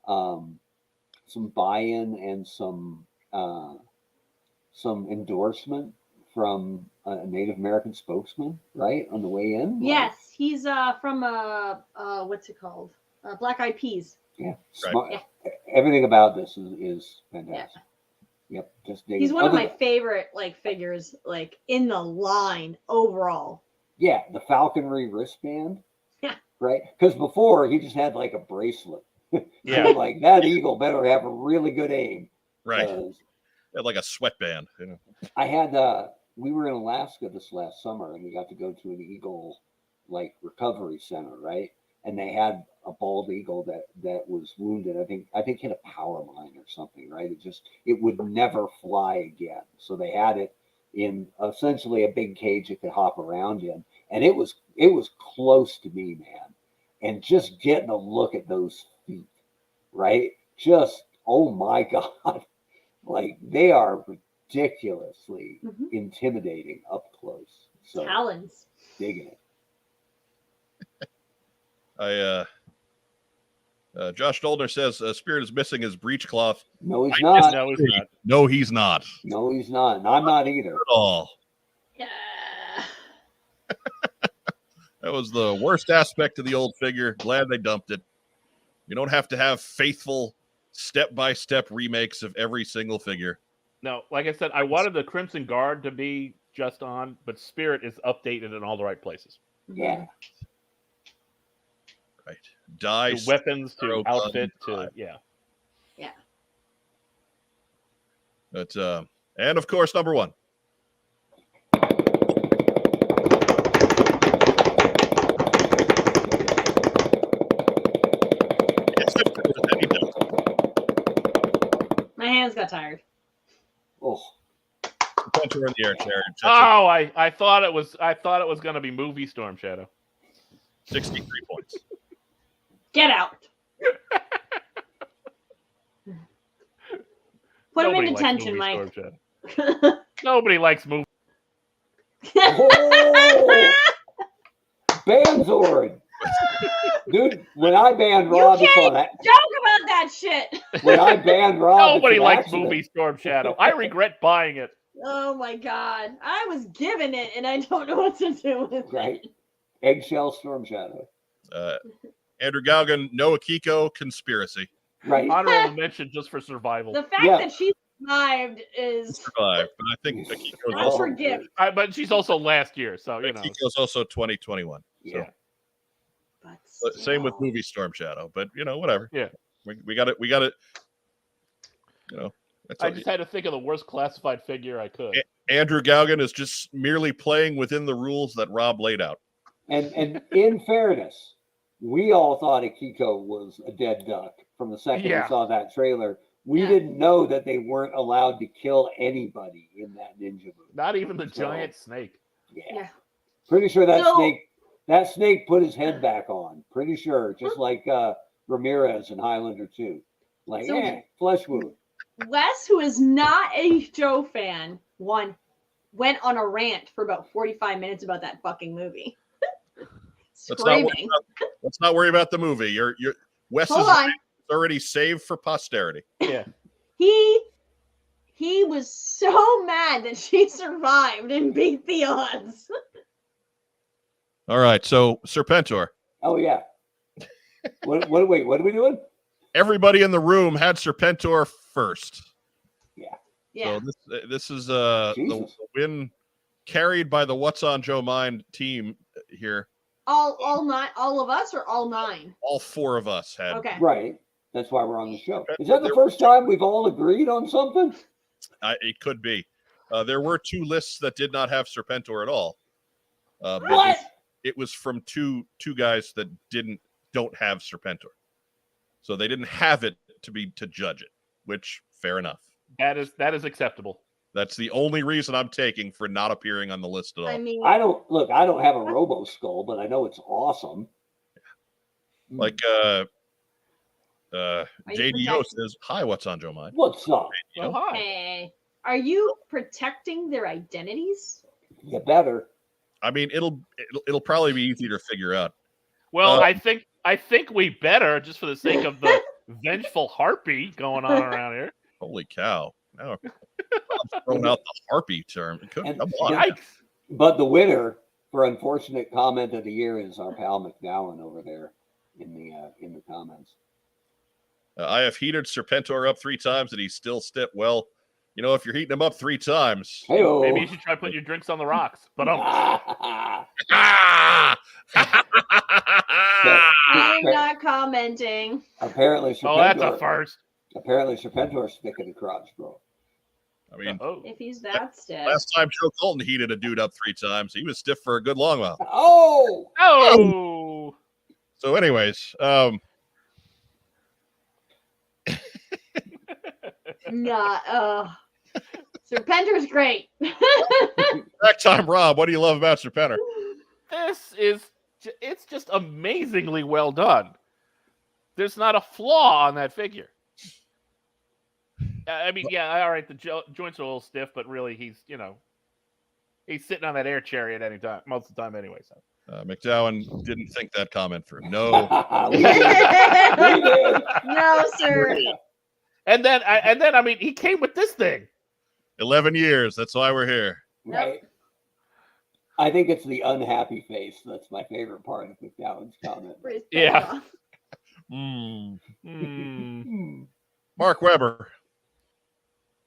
some buy-in and some endorsement from a Native American spokesman, right, on the way in. Yes, he's from what's it called? Black Eyed Peas. Yeah, smart. Yeah. Everything about this is fantastic. Yep, just digging. He's one of my favorite figures in the line overall. Yeah, the falconry wristband. Yeah. Right? Because before he just had a bracelet. Yeah. Like that eagle better have a really good aim. Right. Like a sweatband. You know. I had we were in Alaska this last summer and we got to go to an eagle recovery center, right? And they had a bald eagle that was wounded. I think hit a power line or something, right? It would never fly again. So they had it in essentially a big cage it could hop around in. And it was close to me, man. And just getting a look at those feet, right? Just, oh my God. They are ridiculously intimidating up close. So talons. Digging it. Josh Doldner says Spirit is missing his breechcloth. No, he's not. No, he's not. No, he's not. No, he's not. And I'm not either. At all. Yeah. That was the worst aspect of the old figure. Glad they dumped it. You don't have to have faithful step-by-step remakes of every single figure. No, like I said, I wanted the Crimson Guard to be just on, but Spirit is updated in all the right places. Yeah. Right. Dice, to weapons, to outfit, to Yeah. But and of course, number one. My hands got tired. Oh. Puncher in the air chair. Oh, I thought it was going to be movie Storm Shadow. 63 points. Get out. Put him in detention, Mike. Nobody likes movie. Oh! Banzord. Dude, when I banned Rob, you it's can't on that. joke about that shit. When I banned Rob, Nobody it's an likes accident. movie Storm Shadow. I regret buying it. Oh my God. I was given it and I don't know what to do with Right. it. Eggshell Storm Shadow. Andrew Galgan, no Akiko conspiracy. Right. Honorable mention just for survival. The fact that she survived is survived, but I think Akiko's I also forgive. But she's also last year, so you know. Akiko's also 2021. Yeah. So. Same with movie Storm Shadow, but whatever. Yeah. We got it. We got it. I just had to think of the worst classified figure I could. Andrew Galgan is just merely playing within the rules that Rob laid out. And in fairness, we all thought Akiko was a dead duck from the second we saw that trailer. We didn't know that they weren't allowed to kill anybody in that ninja movie. Not even the giant snake. Yeah. Pretty sure that snake put his head back on. Pretty sure, just like Ramirez in Highlander 2. Flesh wound. Wes, who is not a Joe fan, went on a rant for about 45 minutes about that fucking movie. Screaming. Let's not worry about the movie. You're Wes is already saved for posterity. Yeah. He was so mad that she survived and beat the odds. All right, so Serpentor. Oh yeah. What are we doing? Everybody in the room had Serpentor first. Yeah. So this is the win carried by the What's on Joe Mind team here. All of us, or all 9? All 4 of us had. Okay. Right. That's why we're on the show. Is that the first time we've all agreed on something? It could be. There were 2 lists that did not have Serpentor at all. What? It was from two guys that don't have Serpentor, so they didn't have it to judge it. Which fair enough. That is acceptable. That's the only reason I'm taking for not appearing on the list at all. I mean, I don't have a Robo Skull, but I know it's awesome. Like you JDO says, "Hi, what's on Joe Mind?" What's up? Oh, hi. Hey, are you protecting their identities? You better. I mean, it'll probably be easy to figure out. Well, I think we better, just for the sake of the vengeful harpy going on around here. Holy cow! Now Rob's thrown out the harpy term. Come on. Yikes. But the winner for unfortunate comment of the year is our pal McDowell over there in the comments. I have heated Serpentor up 3 times and he's still stiff. Well, you know, if you're heating him up 3 times, Hey-o. Maybe you should try putting your drinks on the rocks. But Ah! I'm not commenting. Apparently, oh, that's a first. Apparently, Serpentor's thick in the crotch, bro. I mean, If he's that stiff. last time Joe Colton heated a dude up 3 times, he was stiff for a good long while. Oh. So, anyways, Serpentor's great. back time, Rob. What do you love about Serpentor? It's just amazingly well done. There's not a flaw on that figure. I mean, yeah, all right, the joints are a little stiff, but really he's sitting on that air chariot any time, most of the time anyway. So McDowell didn't think that comment through. No. We did. No, sir. And then I mean, he came with this thing. 11 years. That's why we're here. Right. I think it's the unhappy face. That's my favorite part of McDowell's comment. Yeah. Mark Weber,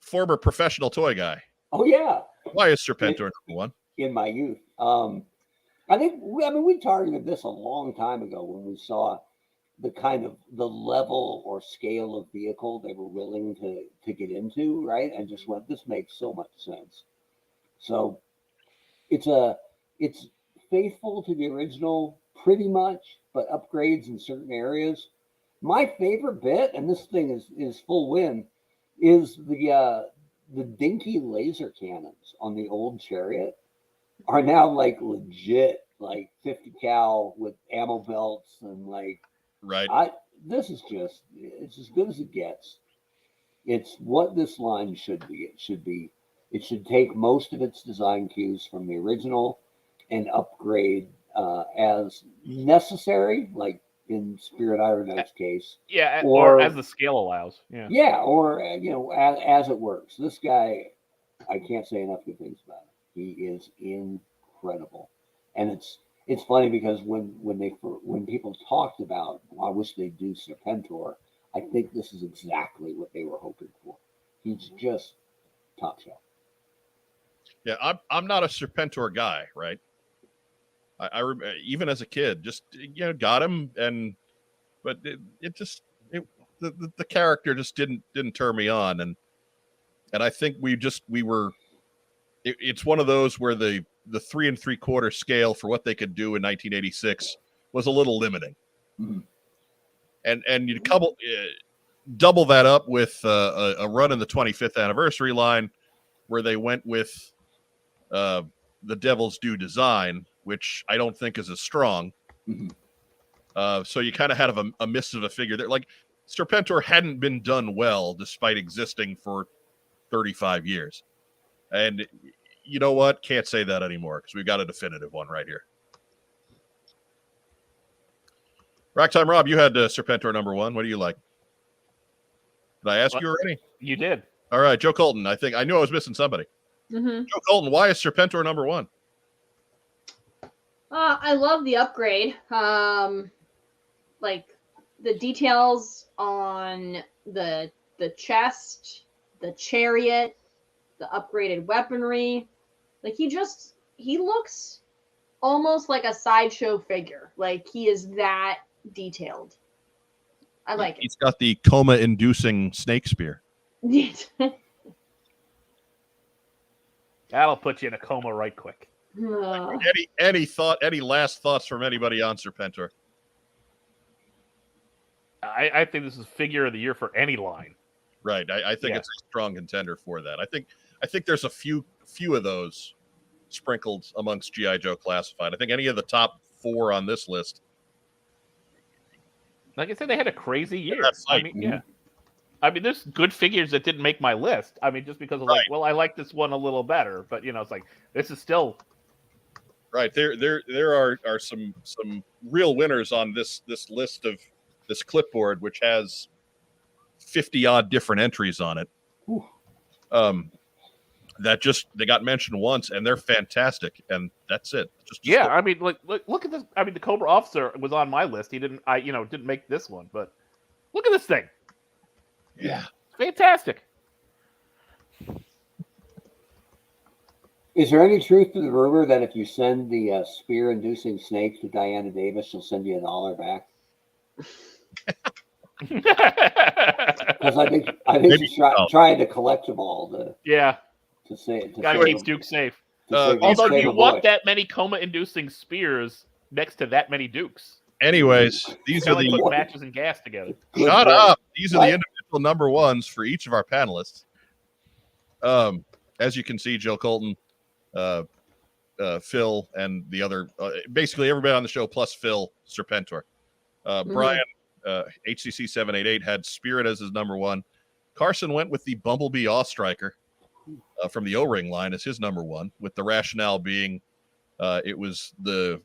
former professional toy guy. Oh yeah. Why is Serpentor #1? In my youth, I think we targeted this a long time ago when we saw the kind of the level or scale of vehicle they were willing to get into, right? And just went, this makes so much sense. So it's faithful to the original pretty much, but upgrades in certain areas. My favorite bit, and this thing is full win, is the dinky laser cannons on the old chariot are now like legit, like 50 cal with ammo belts and like. Right. It's as good as it gets. It's what this line should be. It should take most of its design cues from the original and upgrade as necessary, like in Spirit Iron Knight's case. Yeah, or as the scale allows. Yeah. Yeah, or as it works. This guy, I can't say enough good things about him. He is incredible, and it's funny because when people talked about, I wish they'd do Serpentor, I think this is exactly what they were hoping for. He's just top shelf. Yeah, I'm not a Serpentor guy, right? I even as a kid, just got him, but the character just didn't turn me on, and I think it's one of those where the 3 3/4 scale for what they could do in 1986 was a little limiting. Mm-hmm. And you double that up with a run in the 25th anniversary line where they went with the Devil's Due design, which I don't think is as strong. Mm-hmm. So you kind of had a miss of a figure there. Like Serpentor hadn't been done well despite existing for 35 years. And you know what? Can't say that anymore because we've got a definitive one right here. Racktime Rob, you had Serpentor #1. What do you like? Did I ask you already? You did. All right, Joe Colton. I knew I was missing somebody. Mm-hmm. Joe Colton, why is Serpentor #1? I love the upgrade. Like the details on the chest, the chariot, the upgraded weaponry. Like he looks almost like a sideshow figure. Like he is that detailed. I like it. He's got the coma-inducing snake spear. That'll put you in a coma right quick. Any last thoughts from anybody on Serpentor? I think this is figure of the year for any line. Right. I think it's a strong contender for that. I think there's a few of those sprinkled amongst G.I. Joe Classified. I think any of the top 4 on this list, Like I said, they had a crazy year. that I fight. mean, yeah. I mean, there's good figures that didn't make my list. I mean, just because of like, well, I like this one a little better, but it's like this is still right. There are some real winners on this list of this clipboard, which has 50 odd different entries on it. That they got mentioned once, and they're fantastic, and that's it. Yeah, I mean, look at this. I mean, the Cobra Officer was on my list. He didn't, didn't make this one, but look at this thing. Yeah, fantastic. Is there any truth to the rumor that if you send the spear-inducing snake to Diana Davis, she'll send you $1 back? Because I think she's trying to collect them all. To keep Duke safe. Although you want that many coma-inducing spears next to that many Dukes. Anyways, these are like put matches and gas together. Shut up! These are the individual number ones for each of our panelists. As you can see, Joe Colton, Phil, and the other, basically everybody on the show plus Phil Serpentor. Brian, HCC 788 had Spirit as his number one. Carson went with the Bumblebee Awestriker from the O-Ring line as his number one, with the rationale being it was the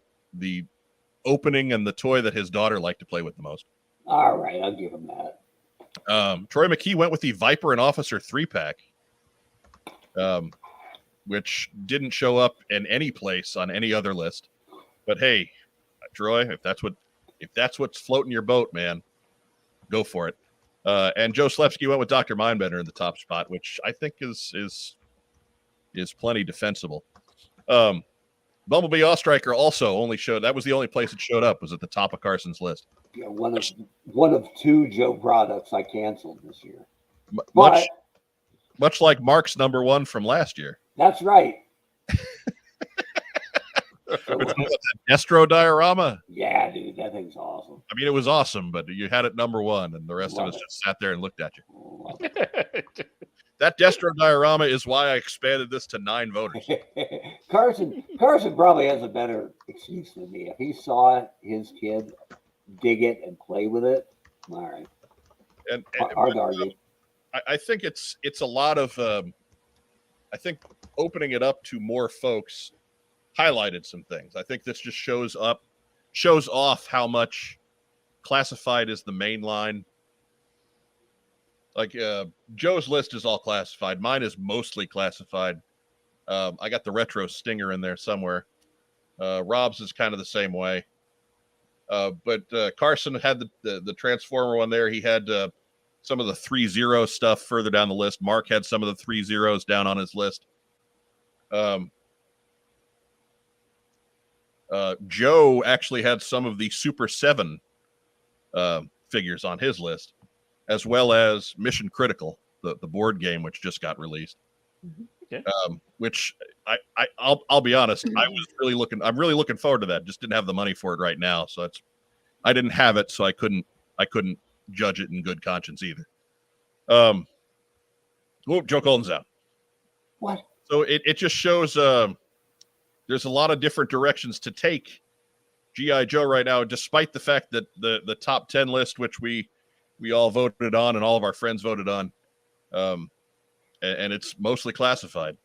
opening and the toy that his daughter liked to play with the most. All right, I'll give him that. Troy McKee went with the Viper and Officer 3-pack, which didn't show up in any place on any other list. But hey, Troy, if that's what's floating your boat, man, go for it. And Joe Slepsky went with Dr. Mindbender in the top spot, which I think is plenty defensible. Bumblebee Awestriker also only showed, that was the only place it showed up, was at the top of Carson's list. Yeah, one of two Joe products I canceled this year. Much like Mark's number one from last year. That's right. Destro diorama. Yeah, dude, that thing's awesome. I mean, it was awesome, but you had it number one, and the rest of us just sat there and looked at you. That Destro diorama is why I expanded this to 9 voters. Carson probably has a better excuse than me. If he saw his kid dig it and play with it, all right. And hard to argue. I think it's a lot of. I think opening it up to more folks highlighted some things. I think this just shows off how much classified is the main line. Like Joe's list is all classified. Mine is mostly classified. I got the retro Stinger in there somewhere. Rob's is kind of the same way. But Carson had the Transformer one there. He had some of the 3-0 stuff further down the list. Mark had some of the 3-0s down on his list. Joe actually had some of the Super 7 figures on his list, as well as Mission Critical, the board game, which just got released. Okay. Which I'll be honest, I'm really looking forward to that. Just didn't have the money for it right now, so I didn't have it, so I couldn't judge it in good conscience either. Joe Colton's out. What? So it just shows there's a lot of different directions to take G.I. Joe right now, despite the fact that the top 10 list, which we all voted on and all of our friends voted on, and it's mostly classified.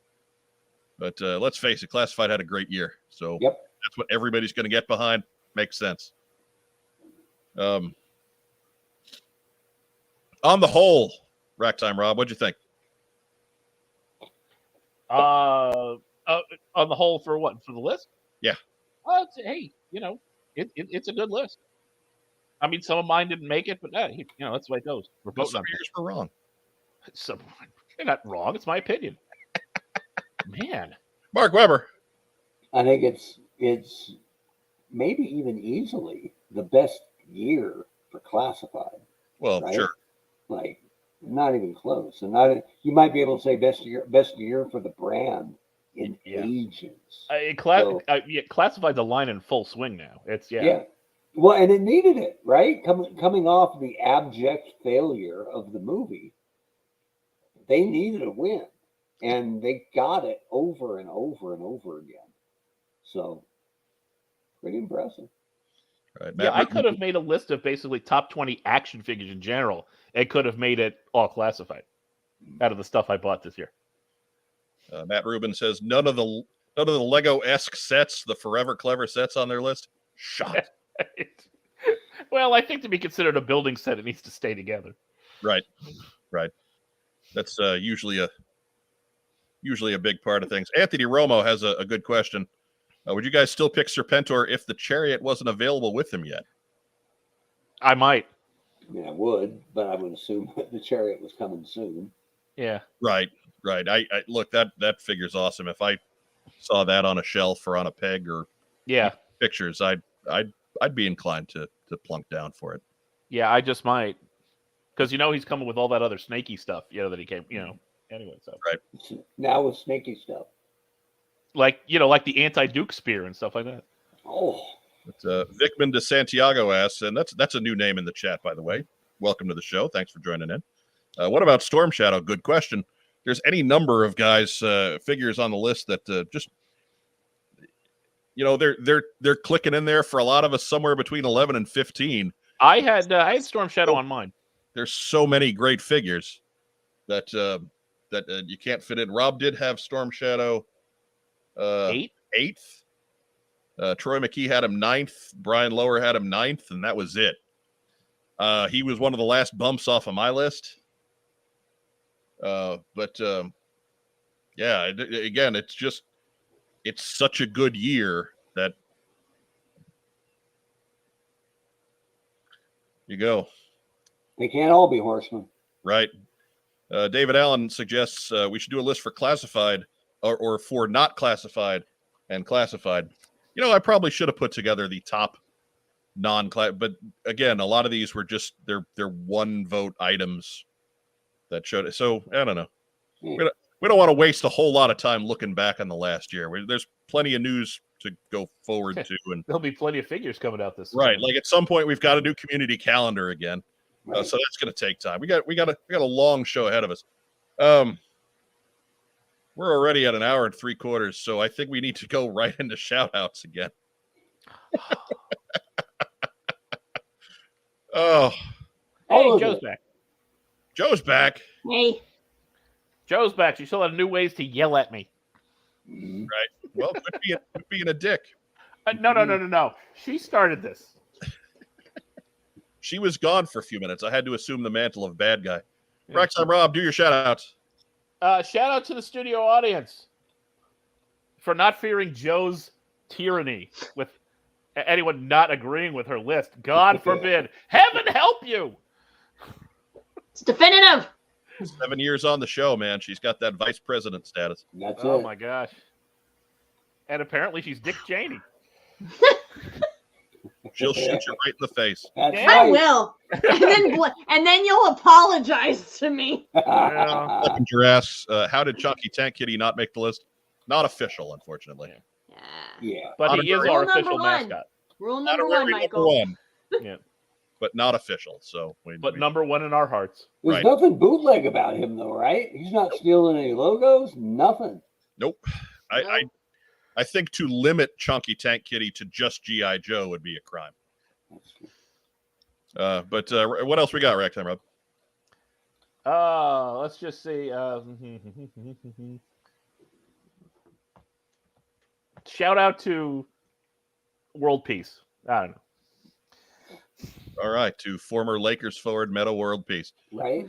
But let's face it, classified had a great year. So That's what everybody's going to get behind. Makes sense. On the whole, Rack Time, Rob, what'd you think? On the whole, for what? For the list? Yeah. Hey, it's a good list. I mean, some of mine didn't make it, but that's the way it goes. We're voting on yours were wrong. You're not wrong. It's my opinion. Man. Mark Weber. I think it's maybe even easily the best year for classified. Well, right? Sure. Like, not even close. And you might be able to say best year for the brand in ages. Classified the line in full swing now. Yeah. Well, and it needed it, right? Coming off the abject failure of the movie, they needed a win, and they got it over and over and over again. So, pretty impressive. Right. Yeah, I Matt, could have made a list of basically top 20 action figures in general, and could have made it all classified out of the stuff I bought this year. Matt Rubin says none of the Lego-esque sets, the Forever Clever sets on their list. Shot. Well, I think to be considered a building set, it needs to stay together. Right. That's usually a big part of things. Anthony Romo has a good question. Would you guys still pick Serpentor if the Chariot wasn't available with him yet? I might. I mean, I would, but I would assume the Chariot was coming soon. Yeah. Right. I look, that figure's awesome. If I saw that on a shelf or on a peg or pictures, I'd be inclined to plunk down for it. Yeah, I just might, because he's coming with all that other snaky stuff. That he came. Anyway, so right now with snaky stuff. Like the anti-Duke spear and stuff like that. Oh, Vickman de Santiago asks, and that's a new name in the chat, by the way. Welcome to the show. Thanks for joining in. What about Storm Shadow? Good question. There's any number of guys figures on the list that just they're clicking in there for a lot of us somewhere between 11 and 15. I had Storm Shadow on mine. There's so many great figures that you can't fit in. Rob did have Storm Shadow. 8th. Troy McKee had him 9th. Brian Lower had him 9th, and that was it. He was one of the last bumps off of my list. But again, it's such a good year that you go. They can't all be horsemen. Right. David Allen suggests we should do a list for classified or for not classified and classified. I probably should have put together the top non-class, but again, a lot of these were just they're one vote items that showed it. So I don't know. We don't want to waste a whole lot of time looking back on the last year. There's plenty of news to go forward to, and there'll be plenty of figures coming out this right. summer. Like at some point, we've got to do community calendar again. Right. So that's going to take time. We got a long show ahead of us. We're already at an hour and 3/4, so I think we need to go right into shout outs again. Oh. Hey, Joe's back. Joe's back. Hey. Joe's back. She still had new ways to yell at me. Right. Well, quit being a dick. No. She started this. She was gone for a few minutes. I had to assume the mantle of bad guy. Rex, I'm Rob. Do your shout outs. Shout out to the studio audience for not fearing Joe's tyranny with anyone not agreeing with her list. God forbid. Heaven help you. It's definitive. 7 years on the show, man. She's got that vice president status. That's Oh it. my gosh. And apparently she's Dick Cheney. She'll shoot you right in the face. That's Yeah. I right. will. And then you'll apologize to me. Yeah. Leppinger asks, how did Chunky Tank Kitty not make the list? Not official, unfortunately. Yeah. Yeah. But he is Rule our number official one. mascot. Rule number one, Honorary Michael. number one, Yeah. but not official. So, But number one in our hearts. There's Right. nothing bootleg about him, though, right? He's not stealing any logos. Nothing. nope. I think to limit Chunky Tank Kitty to just G.I. Joe would be a crime. That's true. But what else we got, Rex and Rob? Let's just see. Shout out to World Peace. I don't know. All right, to former Lakers forward Meta World Peace. Right?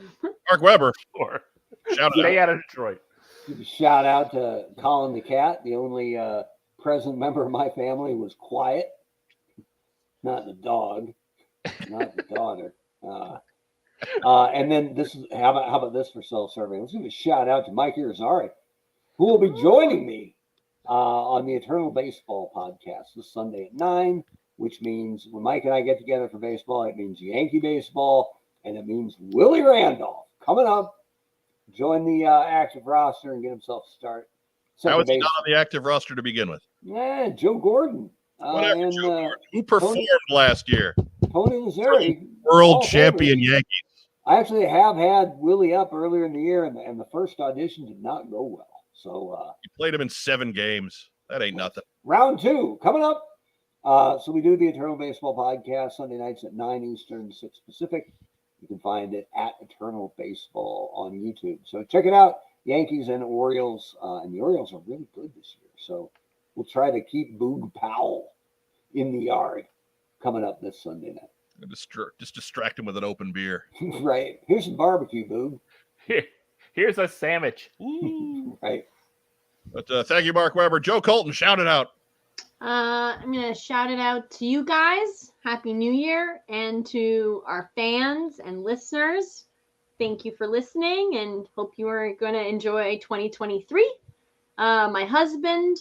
Mark Weber, Or shout stay out. out of Detroit. Give a shout out to Colin the cat. The only present member of my family was quiet. Not the dog, not the daughter. And then this is how about this for self-serving? Let's give a shout out to Mike Irizarry, who will be joining me on the Eternal Baseball podcast this Sunday at 9, which means when Mike and I get together for baseball, it means Yankee baseball, and it means Willie Randolph coming up. Join the active roster and get himself a start. How is he not on the active roster to begin with? Yeah, Joe Gordon. Whatever, And Joe Gordon. Who performed last year? Tony Lazzari. World all champion favorites. Yankees. I actually have had Willie up earlier in the year, and the first audition did not go well. So He played him in 7 games. That ain't nothing. round 2 coming up. So we do the Eternal Baseball podcast Sunday nights at 9 Eastern, 6 Pacific. You can find it at Eternal Baseball on YouTube. So check it out. Yankees and Orioles. And the Orioles are really good this year. So we'll try to keep Boog Powell in the yard coming up this Sunday night. Just distract him with an open beer. Right. Here's some barbecue, Boog. Here's a sandwich. Right. But thank you, Mark Weber. Joe Colton, shout it out. I'm going to shout it out to you guys. Happy New Year. And to our fans and listeners. Thank you for listening and hope you are going to enjoy 2023. My husband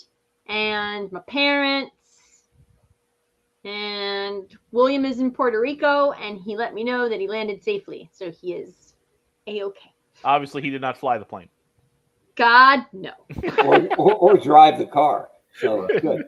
and my parents. And William is in Puerto Rico and he let me know that he landed safely. So he is A-okay. Obviously, he did not fly the plane. God, no. or drive the car. So good.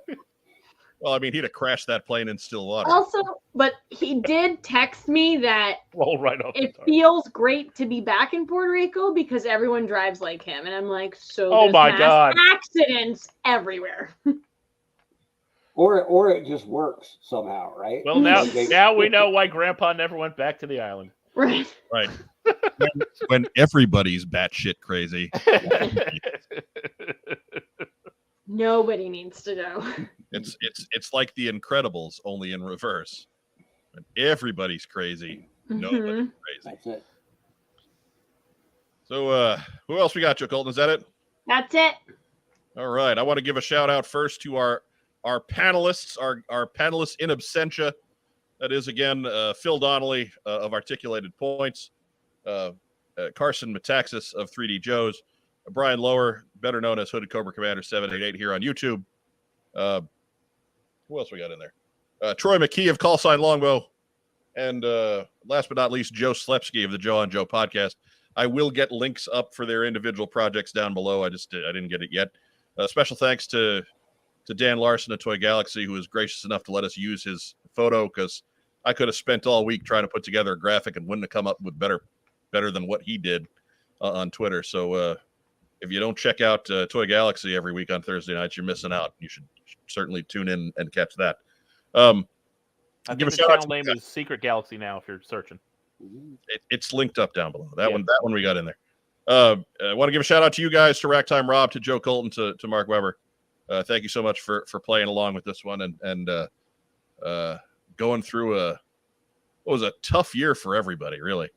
Well, I mean, he'd have crashed that plane in still water. Also, but he did text me that Roll right off. it feels great to be back in Puerto Rico because everyone drives like him. And I'm like, so Oh there's my mass God. accidents everywhere. Or it just works somehow, right? Well, now we know why Grandpa never went back to the island. Right. Right. when everybody's batshit crazy. Nobody needs to know. It's like the Incredibles, only in reverse. When everybody's crazy. Nobody's crazy. That's it. So who else we got, Joe Colton? Is that it? That's it. All right. I want to give a shout out first to our panelists, our panelists in absentia. That is, again, Phil Donnelly of Articulated Points, Carson Metaxas of 3D Joes, Brian Lower, better known as Hooded Cobra Commander 788 here on YouTube. Who else we got in there? Troy McKee of Call Sign Longbow. And last but not least, Joe Slepsky of the Joe on Joe podcast. I will get links up for their individual projects down below. I didn't get it yet. Special thanks to Dan Larson of Toy Galaxy, who was gracious enough to let us use his photo, because I could have spent all week trying to put together a graphic and wouldn't have come up with better than what he did on Twitter. So if you don't check out Toy Galaxy every week on Thursday nights, you're missing out. You should certainly tune in and catch that. I think give a the shout out channel name is Secret Galaxy now if you're searching. It's linked up down below. That one we got in there. I want to give a shout out to you guys, to Racktime Rob, to Joe Colton, to Mark Weber. Thank you so much for playing along with this one and going through what was a tough year for everybody, really.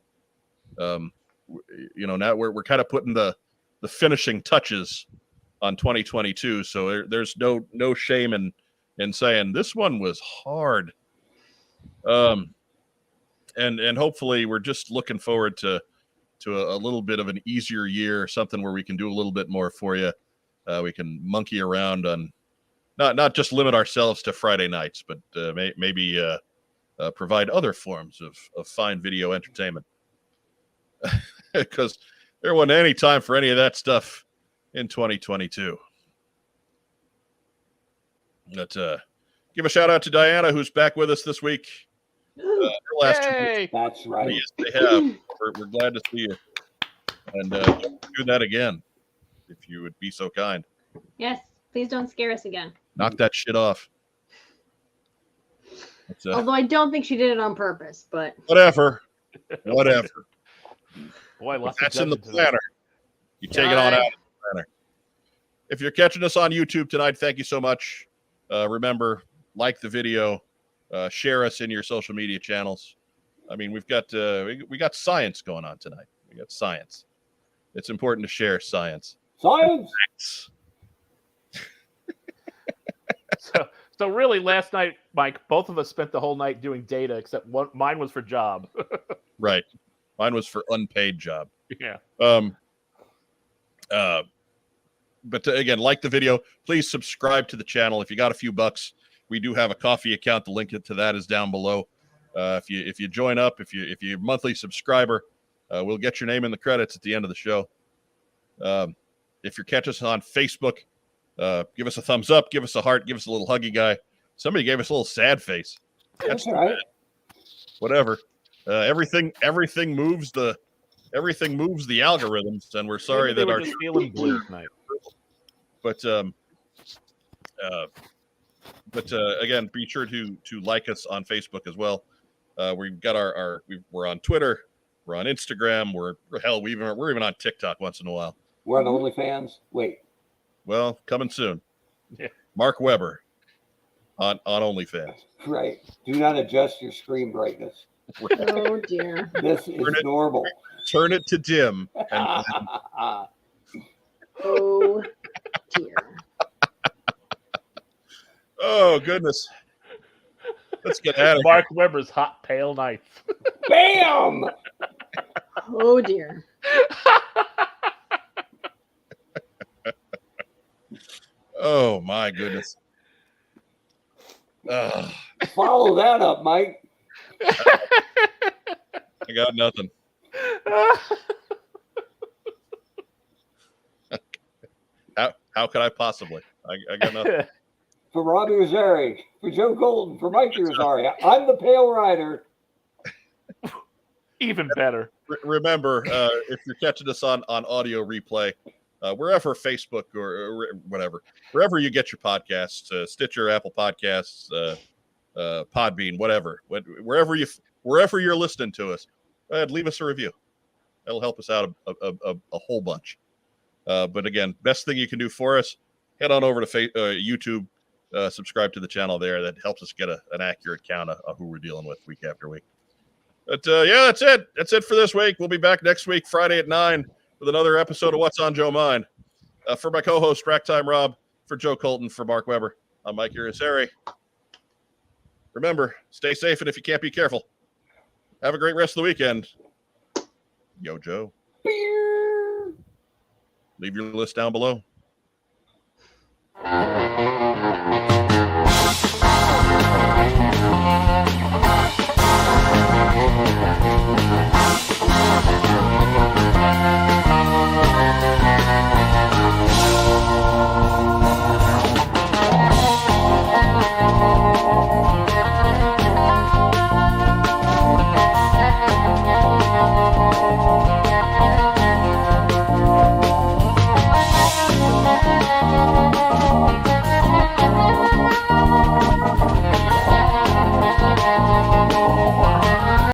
Now we're kind of putting the finishing touches on 2022, so there's no shame in saying this one was hard. And hopefully we're just looking forward to a little bit of an easier year, something where we can do a little bit more for you. We can monkey around on not just limit ourselves to Friday nights, but maybe provide other forms of fine video entertainment. Because there wasn't any time for any of that stuff in 2022. But give a shout out to Diana, who's back with us this week. Her last 2 weeks. That's right. Yes, they have. We're glad to see you. And do that again, if you would be so kind. Yes. Please don't scare us again. Knock that shit off. Although I don't think she did it on purpose, but whatever. Boy, that's in the planner. You take it on out of the planner. If you're catching us on YouTube tonight, thank you so much. Remember, like the video, share us in your social media channels. I mean, we've got we got science going on tonight. We got science. It's important to share science. Science. So really, last night, Mike, both of us spent the whole night doing data, except mine was for job. Right. Mine was for unpaid job. Yeah. But again, like the video, please subscribe to the channel. If you got a few bucks, we do have a coffee account. The link to that is down below. If you join up, if you're a monthly subscriber, we'll get your name in the credits at the end of the show. If you're catching us on Facebook, give us a thumbs up, give us a heart, give us a little huggy guy. Somebody gave us a little sad face. That's all right. Whatever. Everything moves the algorithms, and we're sorry that our just feeling blue tonight. But But again, be sure to like us on Facebook as well. We've got we're on Twitter, we're on Instagram, we're even on TikTok once in a while. We're on OnlyFans. Wait. Well, coming soon. Yeah. Mark Weber on OnlyFans. Right. Do not adjust your screen brightness. Oh dear. This is normal. Turn it to dim. Oh dear. Oh goodness. Let's get out of Mark Weber's Hot Pale Nights. Bam! Oh dear. Oh my goodness. Follow that up, Mike. I got nothing. How could I possibly? I got nothing. For Robbie Rosari, for Joe Colton, for Mike Rosari, I'm the Pale Rider. Even better. Remember, if you're catching us on audio replay, wherever Facebook or whatever, wherever you get your podcasts, Stitcher, Apple Podcasts, Podbean, whatever, wherever you're listening to us, go ahead, leave us a review. That'll help us out a whole bunch. But again, best thing you can do for us, head on over to YouTube, subscribe to the channel there. That helps us get an accurate count of who we're dealing with week after week. But yeah, that's it. That's it for this week. We'll be back next week, Friday at 9, with another episode of What's on Joe Mind. For my co-host, Racktime Rob, for Joe Colton, for Mark Weber, I'm Mike Irizarry. Remember, stay safe, and if you can't, be careful. Have a great rest of the weekend. Yo, Joe. Leave your list down below.